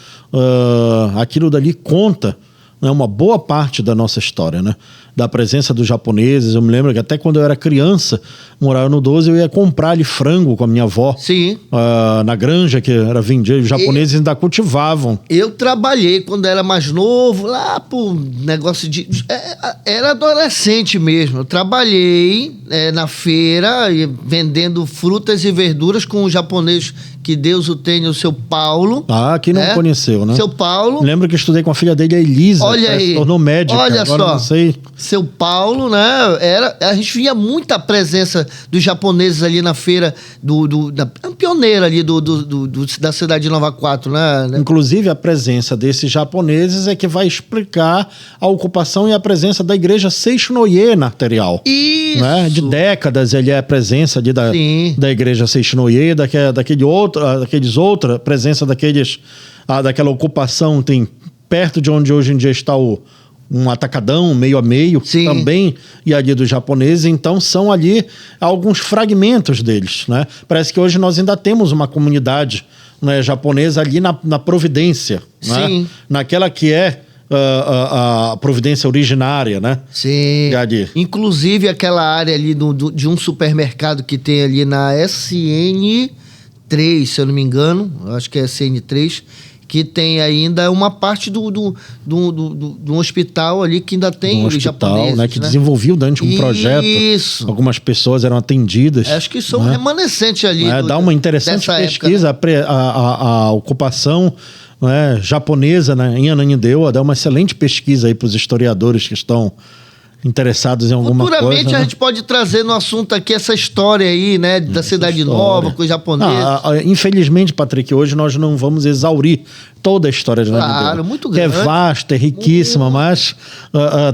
aquilo dali conta, né, uma boa parte da nossa história, né? Da presença dos japoneses. Eu me lembro que até quando eu era criança, morava no 12, eu ia comprar ali frango com a minha avó. Sim. Na granja que era vendida, os japoneses ainda cultivavam. Eu trabalhei quando era mais novo, lá pro negócio de... era adolescente mesmo. Eu trabalhei na feira, vendendo frutas e verduras com o japonês, que Deus o tenha, o seu Paulo. Quem não conheceu, né? Seu Paulo. Lembro que eu estudei com a filha dele, a Elisa. Olha aí. Se tornou médica. Olha agora só. Não sei. Seu Paulo, né? A gente via muita presença dos japoneses ali na feira pioneira ali da cidade de Nova 4, né? Inclusive, a presença desses japoneses é que vai explicar a ocupação e a presença da igreja Seishinoye na arterial. Isso! Né? De décadas ele é a presença ali da igreja Seishinoye, presença daquela ocupação tem perto de onde hoje em dia está um atacadão, meio a meio, Sim. também, e ali dos japoneses, então são ali alguns fragmentos deles, né? Parece que hoje nós ainda temos uma comunidade, né, japonesa ali na Providência, né? Sim. Naquela que é a Providência originária, né? Sim. Ali. Inclusive aquela área ali de um supermercado que tem ali na SN3, se eu não me engano, eu acho que é SN3, que tem ainda uma parte do hospital ali que ainda tem os japoneses, né? Que desenvolveu durante um projeto. Isso. Algumas pessoas eram atendidas. Acho que são remanescentes ali. Dá uma interessante pesquisa, época, né? a ocupação, né, japonesa, né, em Ananindeua, dá uma excelente pesquisa aí para os historiadores que estão interessados em alguma coisa. Futuramente a né? gente pode trazer no assunto aqui essa história aí, né, da Cidade Nova, com os japoneses. Infelizmente, Patrick, hoje nós não vamos exaurir toda a história de Ananindeua. Claro, muito grande. É vasta, é riquíssima, mas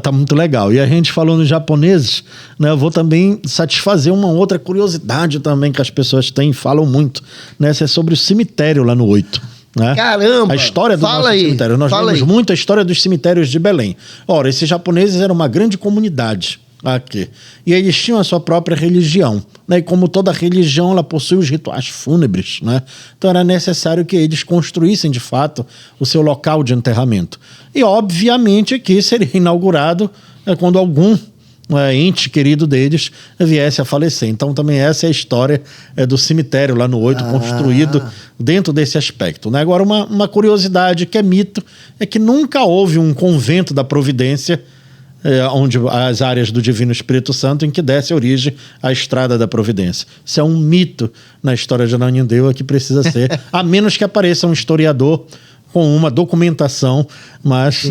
tá muito legal. E a gente falou nos japoneses, né, eu vou também satisfazer uma outra curiosidade também que as pessoas têm e falam muito, né, é sobre o cemitério lá no 8. Né? Caramba! A história do nosso aí, cemitério. Nós vemos muito a história dos cemitérios de Belém. Ora, esses japoneses eram uma grande comunidade aqui. E eles tinham a sua própria religião. Né? E como toda religião, ela possui os rituais fúnebres. Né? Então era necessário que eles construíssem, de fato, o seu local de enterramento. E, obviamente, que seria inaugurado quando algum ente querido deles viesse a falecer. Então também essa é a história do cemitério lá no 8, construído dentro desse aspecto. Né? Agora, uma curiosidade que é mito é que nunca houve um convento da Providência onde as áreas do Divino Espírito Santo em que desse origem à Estrada da Providência. Isso é um mito na história de Ananindeua que precisa ser, a menos que apareça um historiador com uma documentação, mas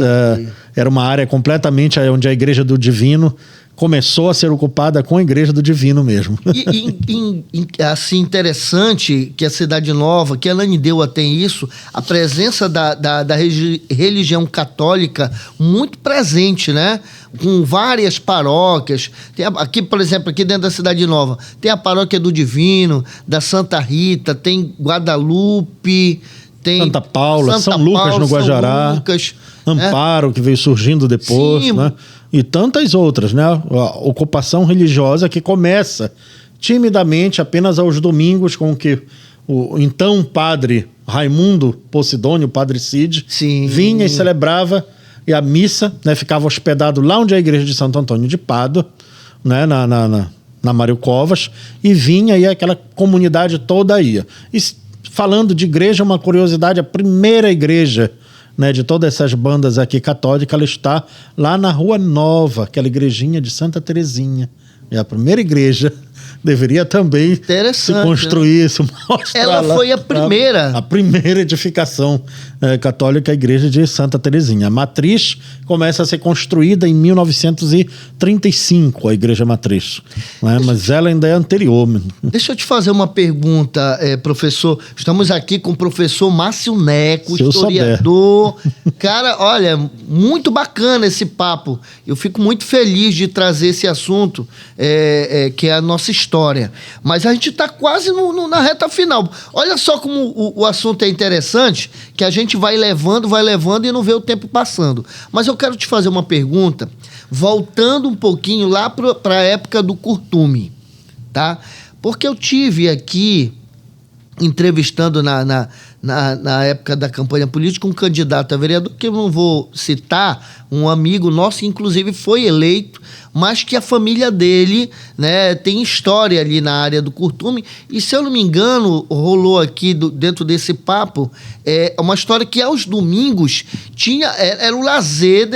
era uma área completamente onde a Igreja do Divino começou a ser ocupada com a Igreja do Divino mesmo. Assim, interessante que a Cidade Nova, que a Ananindeua tem isso, a presença da religião católica muito presente, né? Com várias paróquias. Tem aqui, por exemplo, aqui dentro da Cidade Nova, tem a Paróquia do Divino, da Santa Rita, tem Guadalupe, tem Santa Paula, São Lucas no Guajará, Lucas, Amparo, que veio surgindo depois, sim, né? E tantas outras, né? A ocupação religiosa que começa timidamente apenas aos domingos, com que o então padre Raimundo Posidônio, o padre Cid, vinha e celebrava e a missa, né? Ficava hospedado lá onde é a igreja de Santo Antônio de Pádua, né? Na Mário Covas, e vinha e aquela comunidade toda ia. E falando de igreja, uma curiosidade, a primeira igreja, né, de todas essas bandas aqui católicas, ela está lá na Rua Nova, aquela igrejinha de Santa Terezinha. É a primeira igreja. Deveria também se construir, né? Se mostrar. Ela lá, foi a primeira. A primeira edificação católica, a igreja de Santa Terezinha. A matriz começa a ser construída em 1935, a igreja matriz. Né? Mas ela ainda é anterior. Deixa eu te fazer uma pergunta, professor. Estamos aqui com o professor Márcio Neco, historiador. Cara, olha, muito bacana esse papo. Eu fico muito feliz de trazer esse assunto, que é a nossa história. Mas a gente está quase na reta final. Olha só como o assunto é interessante, que a gente vai levando e não vê o tempo passando. Mas eu quero te fazer uma pergunta, voltando um pouquinho lá para a época do curtume, tá? Porque eu tive aqui, entrevistando na época da campanha política, um candidato a vereador, que eu não vou citar, um amigo nosso, que inclusive foi eleito, mas que a família dele, né, tem história ali na área do curtume, e se eu não me engano, rolou aqui dentro desse papo, uma história que aos domingos era o lazer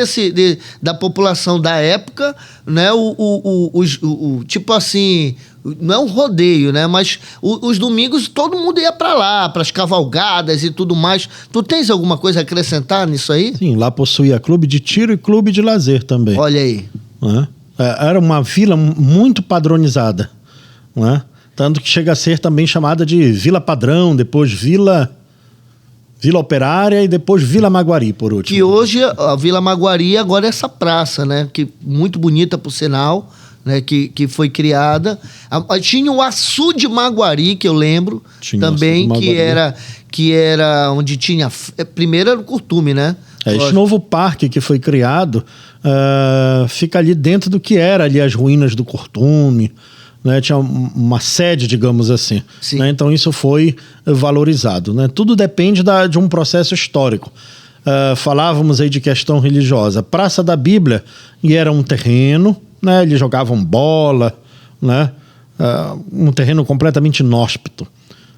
da população da época, né, tipo assim, não é um rodeio, né, mas os domingos todo mundo ia para lá, para as cavalgadas e tudo mais. Tu tens alguma coisa a acrescentar nisso aí? Sim, lá possuía clube de tiro e clube de lazer também. Olha aí. Era uma vila muito padronizada, né? Tanto que chega a ser também chamada de Vila Padrão, depois Vila Operária e depois Vila Maguari, por último. Que hoje a Vila Maguari agora é essa praça, né? Que muito bonita, por sinal, né? Que foi criada. Tinha o Açude Maguari, que eu lembro, também, que era onde tinha... Primeiro era o curtume, né? Esse novo parque que foi criado fica ali dentro do que era ali as ruínas do curtume, né? Tinha uma sede, digamos assim, né? Então isso foi valorizado, né? Tudo depende de um processo histórico. Falávamos aí de questão religiosa. Praça da Bíblia, e era um terreno, né? Eles jogavam bola, né? Um terreno completamente inóspito,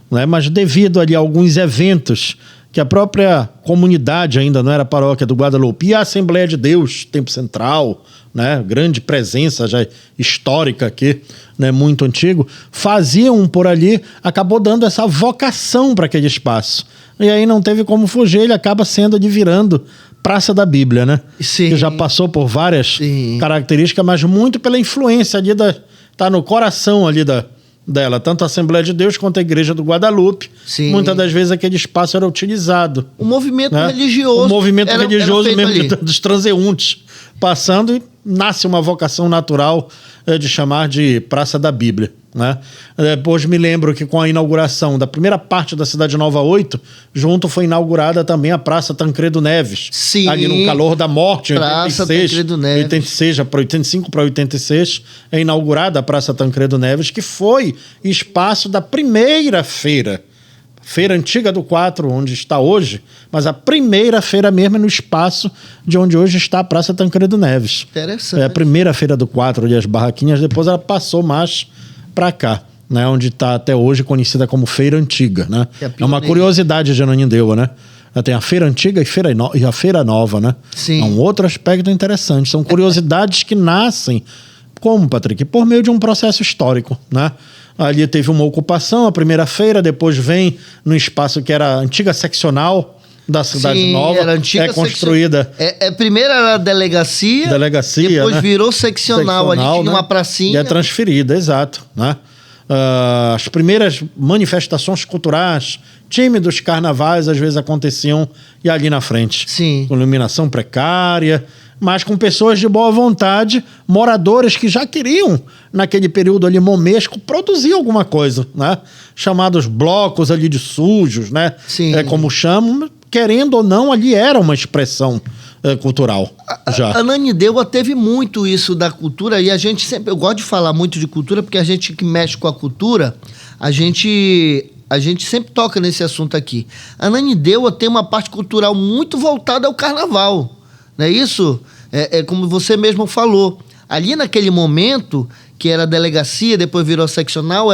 né? Mas devido ali a alguns eventos que a própria comunidade, ainda não era a paróquia do Guadalupe, e a Assembleia de Deus, Tempo Central, né, grande presença já histórica aqui, né, muito antigo, faziam por ali, acabou dando essa vocação para aquele espaço. E aí não teve como fugir, ele acaba sendo ali virando Praça da Bíblia, né? Sim. Que já passou por várias características, mas muito pela influência ali tá no coração ali dela, tanto a Assembleia de Deus quanto a Igreja do Guadalupe. Sim. Muitas das vezes aquele espaço era utilizado. O movimento religioso. O movimento religioso mesmo ali. dos transeuntes passando, e nasce uma vocação natural de chamar de Praça da Bíblia. né? Depois me lembro que com a inauguração da primeira parte da Cidade Nova 8, junto foi inaugurada também a Praça Tancredo Neves. Sim. Ali no calor da morte, em Praça 86, Tancredo Neves. 86 para 85 para 86, é inaugurada a Praça Tancredo Neves, que foi espaço da primeira feira. Feira Antiga do 4, onde está hoje, mas a primeira feira mesmo é no espaço de onde hoje está a Praça Tancredo Neves. Interessante. É a primeira feira do 4, ali as barraquinhas, depois ela passou mais para cá, né, onde está até hoje conhecida como Feira Antiga, né? É uma curiosidade de Ananindeua, né? Tem a Feira Antiga e a Feira Nova, né? Sim. É um outro aspecto interessante. São curiosidades que nascem, como, Patrick? Por meio de um processo histórico, né? Ali teve uma ocupação, a primeira feira, depois vem no espaço que era a antiga seccional da Cidade Nova. Era antiga construída. Primeiro era a delegacia, depois né? virou seccional ali, tinha, né, uma pracinha. E é transferida, exato, né? As primeiras manifestações culturais, tímidos carnavais, às vezes aconteciam e ali na frente. Sim. Com iluminação precária, mas com pessoas de boa vontade, moradores que já queriam, naquele período ali momesco, produzir alguma coisa, né? Chamados blocos ali de sujos, né? Sim. Como chamam, querendo ou não, ali era uma expressão cultural. Já. Ananindeua teve muito isso da cultura, e a gente sempre... Eu gosto de falar muito de cultura, porque a gente que mexe com a cultura, a gente sempre toca nesse assunto aqui. Ananindeua tem uma parte cultural muito voltada ao carnaval. Não é isso? É como você mesmo falou. Ali naquele momento, que era a delegacia, depois virou seccional,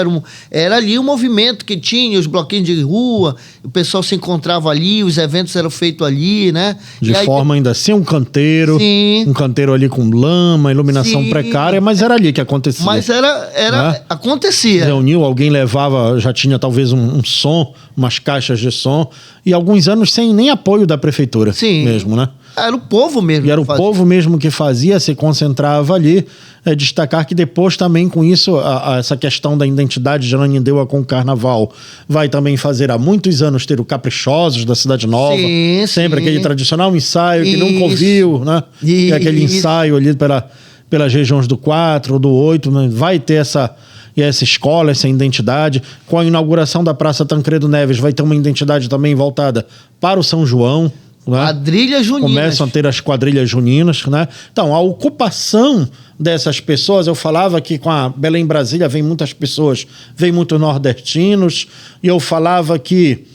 era ali um movimento que tinha os bloquinhos de rua, o pessoal se encontrava ali, os eventos eram feitos ali, né? De forma ainda assim, um canteiro. Sim. Um canteiro ali com lama, iluminação Sim. precária, mas era ali que acontecia. Mas Né? acontecia. Reuniu, alguém levava, já tinha talvez um som, umas caixas de som, e alguns anos sem nem apoio da prefeitura. Sim. Mesmo, né? Era o povo mesmo. E era o povo mesmo que fazia, se concentrava ali. Destacar que depois também com isso, essa questão da identidade de Ananindeua com o carnaval vai também fazer há muitos anos ter o Caprichosos da Cidade Nova. Sim, sempre sim. Aquele tradicional ensaio que nunca ouviu, né? Isso. Aquele ensaio ali pelas regiões do 4, do 8, né? Vai ter essa escola, essa identidade. Com a inauguração da Praça Tancredo Neves, vai ter uma identidade também voltada para o São João. Né? Quadrilhas juninas. Começam a ter as quadrilhas juninas, né? Então, a ocupação dessas pessoas, eu falava que com a Belém Brasília vem muitas pessoas, vem muitos nordestinos, e eu falava que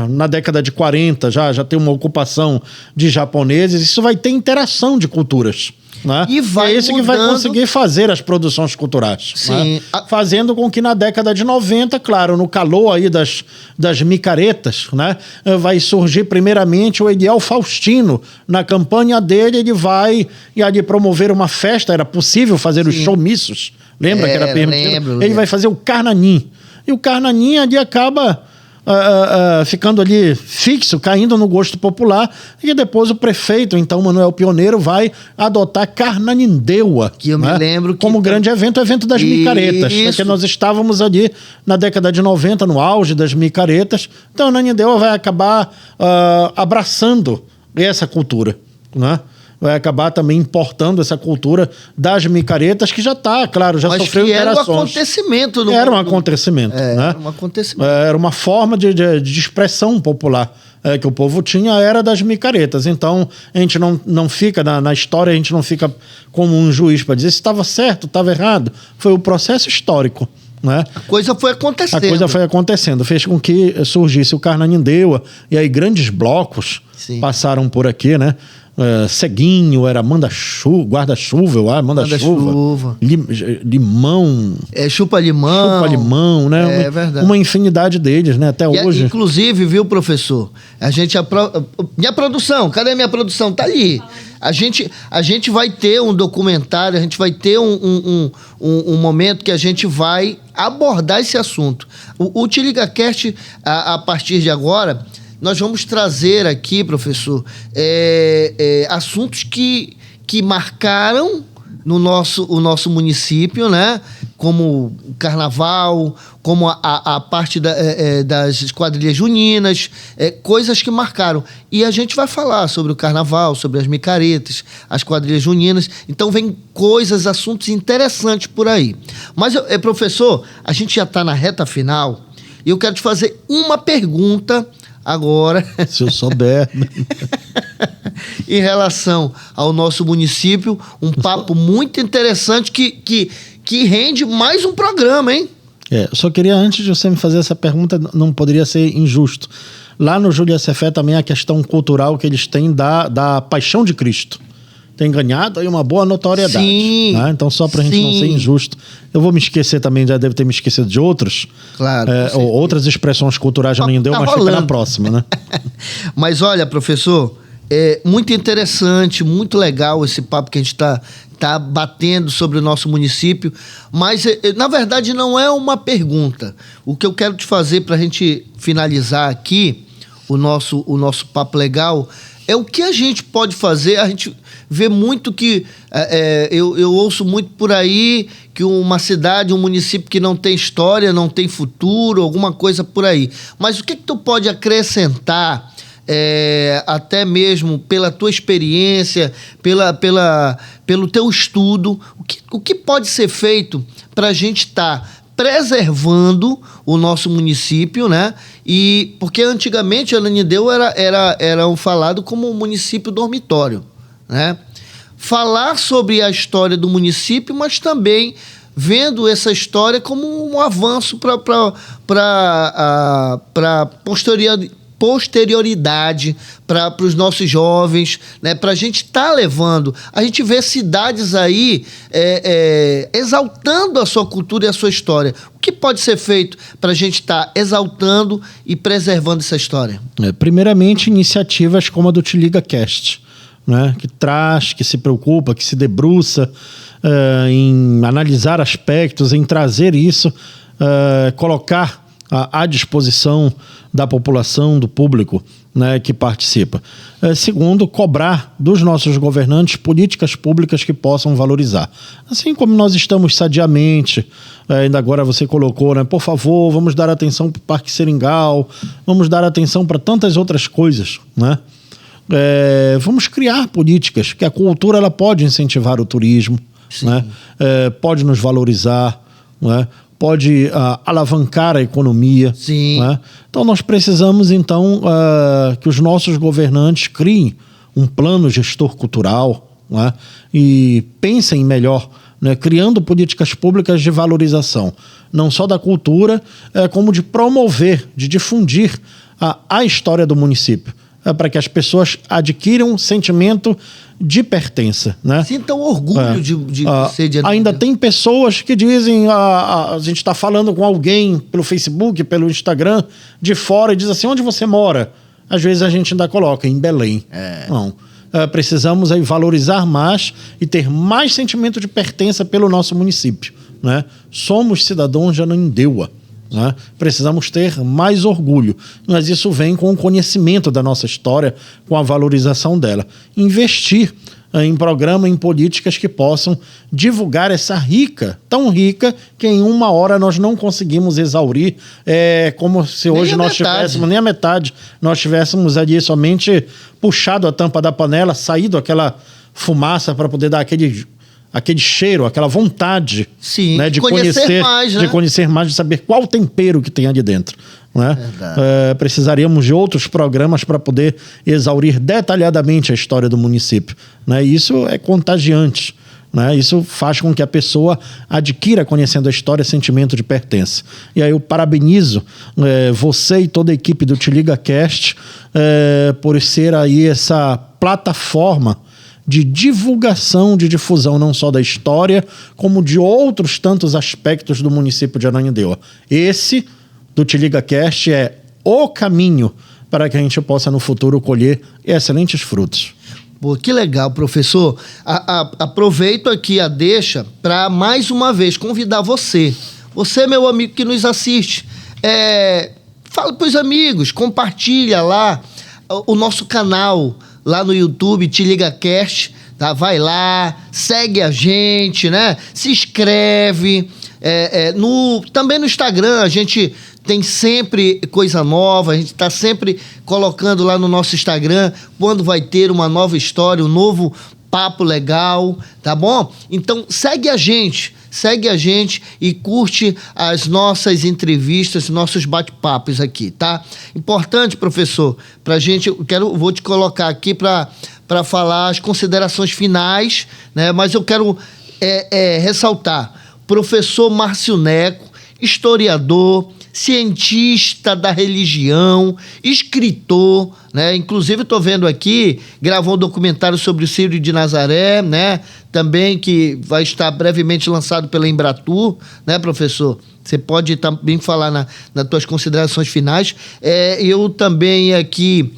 na década de 40 já tem uma ocupação de japoneses, isso vai ter interação de culturas. Né? E vai é isso que vai conseguir fazer as produções culturais. Sim. Né? Fazendo com que na década de 90, claro, no calor aí das micaretas, né? Vai surgir primeiramente o Ediel Faustino. Na campanha dele, ele vai promover uma festa, era possível fazer os showmissos, lembra que era permitido? Lembro. Ele vai fazer o Carnanim. E o Carnanim ali acaba ficando ali fixo, caindo no gosto popular, e depois o prefeito, então Manuel Pioneiro, vai adotar Carnanindeua, que eu me lembro que como grande evento, o evento das micaretas, porque nós estávamos ali na década de 90, no auge das micaretas, então Ananindeua vai acabar abraçando essa cultura, né? Vai acabar também importando essa cultura das micaretas, que já está, claro, já sofreu interações. Era um acontecimento. Era um acontecimento, né? Era um acontecimento. Era uma forma de expressão popular que o povo tinha, era das micaretas. Então, a gente não fica, na história, a gente não fica como um juiz para dizer se estava certo, estava errado. Foi o processo histórico. Né? A coisa foi acontecendo. Fez com que surgisse o Carnanindeua, e aí grandes blocos passaram por aqui, né? Ceguinho, era guarda-chuva, eu acho, manda-chuva. Limão. Chupa-limão. Chupa-limão, né? É verdade. Uma infinidade deles, né? Até hoje. Inclusive, viu, professor? Minha produção, cadê minha produção? Tá ali. A gente vai ter um documentário, a gente vai ter um momento que a gente vai abordar esse assunto. O Te Liga Cast, a partir de agora, nós vamos trazer aqui, professor, assuntos que marcaram no o nosso município, né? Como o carnaval, como a parte das quadrilhas juninas, coisas que marcaram. E a gente vai falar sobre o carnaval, sobre as micaretas, as quadrilhas juninas. Então vem coisas, assuntos interessantes por aí. Mas, professor, a gente já está na reta final e eu quero te fazer uma pergunta agora. Se eu souber. Em relação ao nosso município, um papo muito interessante que rende mais um programa, hein? Eu só queria, antes de você me fazer essa pergunta, não poderia ser injusto. Lá no Júlia Cefé também a questão cultural que eles têm da Paixão de Cristo. Tem ganhado aí uma boa notoriedade. Sim, né? Então, só pra gente não ser injusto, eu vou me esquecer também, já devo ter me esquecido de outros. Claro. Ou outras expressões culturais já nem deu, mas fica na próxima, né? Mas olha, professor, é muito interessante, muito legal esse papo que a gente tá batendo sobre o nosso município, mas na verdade não é uma pergunta. O que eu quero te fazer para a gente finalizar aqui o nosso papo legal é o que a gente pode fazer. A gente vê muito que eu ouço muito por aí que uma cidade, um município que não tem história, não tem futuro, alguma coisa por aí. Mas o que tu pode acrescentar, até mesmo pela tua experiência, pelo teu estudo, o que pode ser feito para a gente estar preservando o nosso município, né? E porque antigamente Ananindeua era falado como um município dormitório, né? Falar sobre a história do município, mas também vendo essa história como um avanço para posterioridade para os nossos jovens, né? Para a gente estar levando. A gente vê cidades aí exaltando a sua cultura e a sua história. O que pode ser feito para a gente estar exaltando e preservando essa história? Primeiramente, iniciativas como a do Te Liga Cast, né? Que traz, que se preocupa, que se debruça em analisar aspectos, em trazer isso, colocar à disposição da população, do público, né, que participa. Segundo, cobrar dos nossos governantes políticas públicas que possam valorizar. Assim como nós estamos sadiamente, ainda agora você colocou, né, por favor, vamos dar atenção para o Parque Seringal, vamos dar atenção para tantas outras coisas, né? Vamos criar políticas, que a cultura ela pode incentivar o turismo, né? Pode nos valorizar, né? Pode alavancar a economia. Sim. Né? Então nós precisamos que os nossos governantes criem um plano gestor cultural, né? E pensem melhor, né? Criando políticas públicas de valorização, não só da cultura, como de promover, de difundir a história do município. Para que as pessoas adquiram um sentimento de pertença, né? Sintam orgulho de ser de Ananindeua. Ainda tem pessoas que dizem, a gente está falando com alguém pelo Facebook, pelo Instagram, de fora, e diz assim, onde você mora? Às vezes a gente ainda coloca em Belém. Não. Precisamos aí valorizar mais e ter mais sentimento de pertença pelo nosso município, né? Somos cidadãos de Ananindeua. Né? Precisamos ter mais orgulho, mas isso vem com o conhecimento da nossa história, com a valorização dela. Investir em programas, em políticas que possam divulgar essa tão rica, que em uma hora nós não conseguimos exaurir, como se hoje nós tivéssemos, nem a metade, nós tivéssemos ali somente puxado a tampa da panela, saído aquela fumaça para poder dar aquele cheiro, aquela vontade. Sim, né, de conhecer mais, né? De conhecer mais, de saber qual tempero que tem ali dentro. Né? Precisaríamos de outros programas para poder exaurir detalhadamente a história do município. Né? E isso é contagiante. Né? Isso faz com que a pessoa adquira, conhecendo a história, sentimento de pertença. E aí eu parabenizo você e toda a equipe do Te Liga Cast por ser aí essa plataforma de divulgação, de difusão não só da história, como de outros tantos aspectos do município de Ananindeua. Esse, do Te Liga Cast, é o caminho para que a gente possa, no futuro, colher excelentes frutos. Pô, que legal, professor. Aproveito aqui a deixa para, mais uma vez, convidar você, meu amigo que nos assiste, fala para os amigos, compartilha lá o nosso canal, lá no YouTube, Te Liga Cast, tá? Vai lá, segue a gente, né? Se inscreve. Também no Instagram, a gente tem sempre coisa nova, a gente está sempre colocando lá no nosso Instagram quando vai ter uma nova história, um novo papo legal, tá bom? Então segue a gente e curte as nossas entrevistas, nossos bate-papos aqui, tá? Importante, professor, pra gente, vou te colocar aqui para falar as considerações finais, né? Mas eu quero ressaltar, professor Márcio Neco, historiador, cientista da religião, escritor, né? Inclusive, estou vendo aqui, gravou um documentário sobre o Círio de Nazaré, né? Também que vai estar brevemente lançado pela Embratur, né, professor? Você pode também falar nas tuas considerações finais. Eu também aqui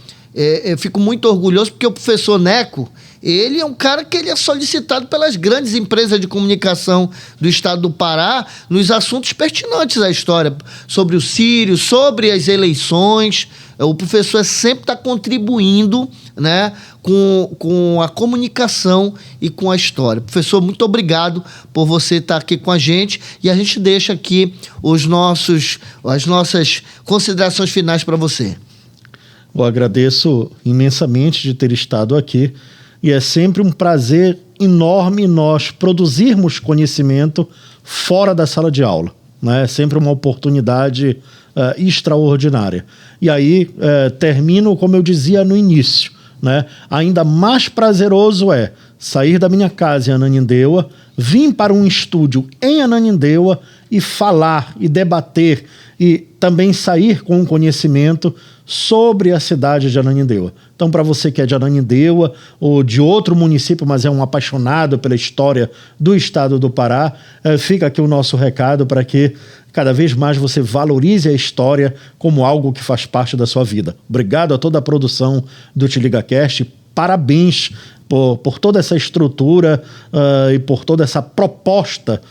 fico muito orgulhoso porque o professor Neco, ele é um cara que ele é solicitado pelas grandes empresas de comunicação do estado do Pará nos assuntos pertinentes à história, sobre o Círio, sobre as eleições. O professor sempre está contribuindo, né, com a comunicação e com a história. Professor, muito obrigado por você estar aqui com a gente e a gente deixa aqui as nossas considerações finais para você. Eu agradeço imensamente de ter estado aqui. E é sempre um prazer enorme nós produzirmos conhecimento fora da sala de aula, né? É sempre uma oportunidade extraordinária. E aí termino como eu dizia no início, né? Ainda mais prazeroso é sair da minha casa em Ananindeua, vir para um estúdio em Ananindeua e falar e debater e também sair com um conhecimento sobre a cidade de Ananindeua. Então, para você que é de Ananindeua ou de outro município, mas é um apaixonado pela história do estado do Pará, fica aqui o nosso recado para que cada vez mais você valorize a história como algo que faz parte da sua vida. Obrigado a toda a produção do Te Liga Cast. Parabéns por toda essa estrutura e por toda essa proposta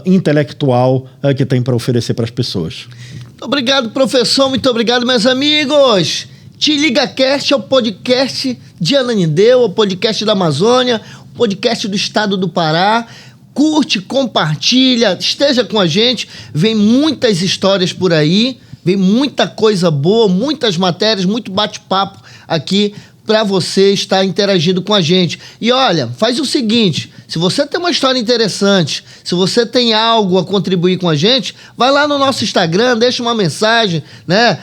intelectual que tem para oferecer para as pessoas. Muito obrigado, professor. Muito obrigado, meus amigos. Te Liga Cast é o podcast de Ananindeua, o podcast da Amazônia, o podcast do estado do Pará. Curte, compartilha, esteja com a gente. Vem muitas histórias por aí, vem muita coisa boa, muitas matérias, muito bate-papo aqui para você estar interagindo com a gente. E olha, faz o seguinte, se você tem uma história interessante, se você tem algo a contribuir com a gente, vai lá no nosso Instagram, deixa uma mensagem, né?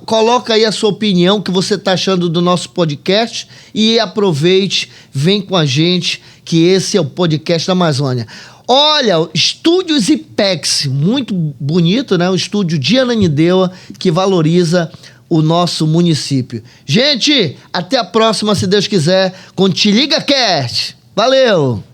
Coloca aí a sua opinião, o que você está achando do nosso podcast e aproveite, vem com a gente, que esse é o podcast da Amazônia. Olha, Estúdios IPEX, muito bonito, né? Um estúdio de Ananindeua que valoriza o nosso município. Gente, até a próxima, se Deus quiser, com Te Liga Cast. Valeu!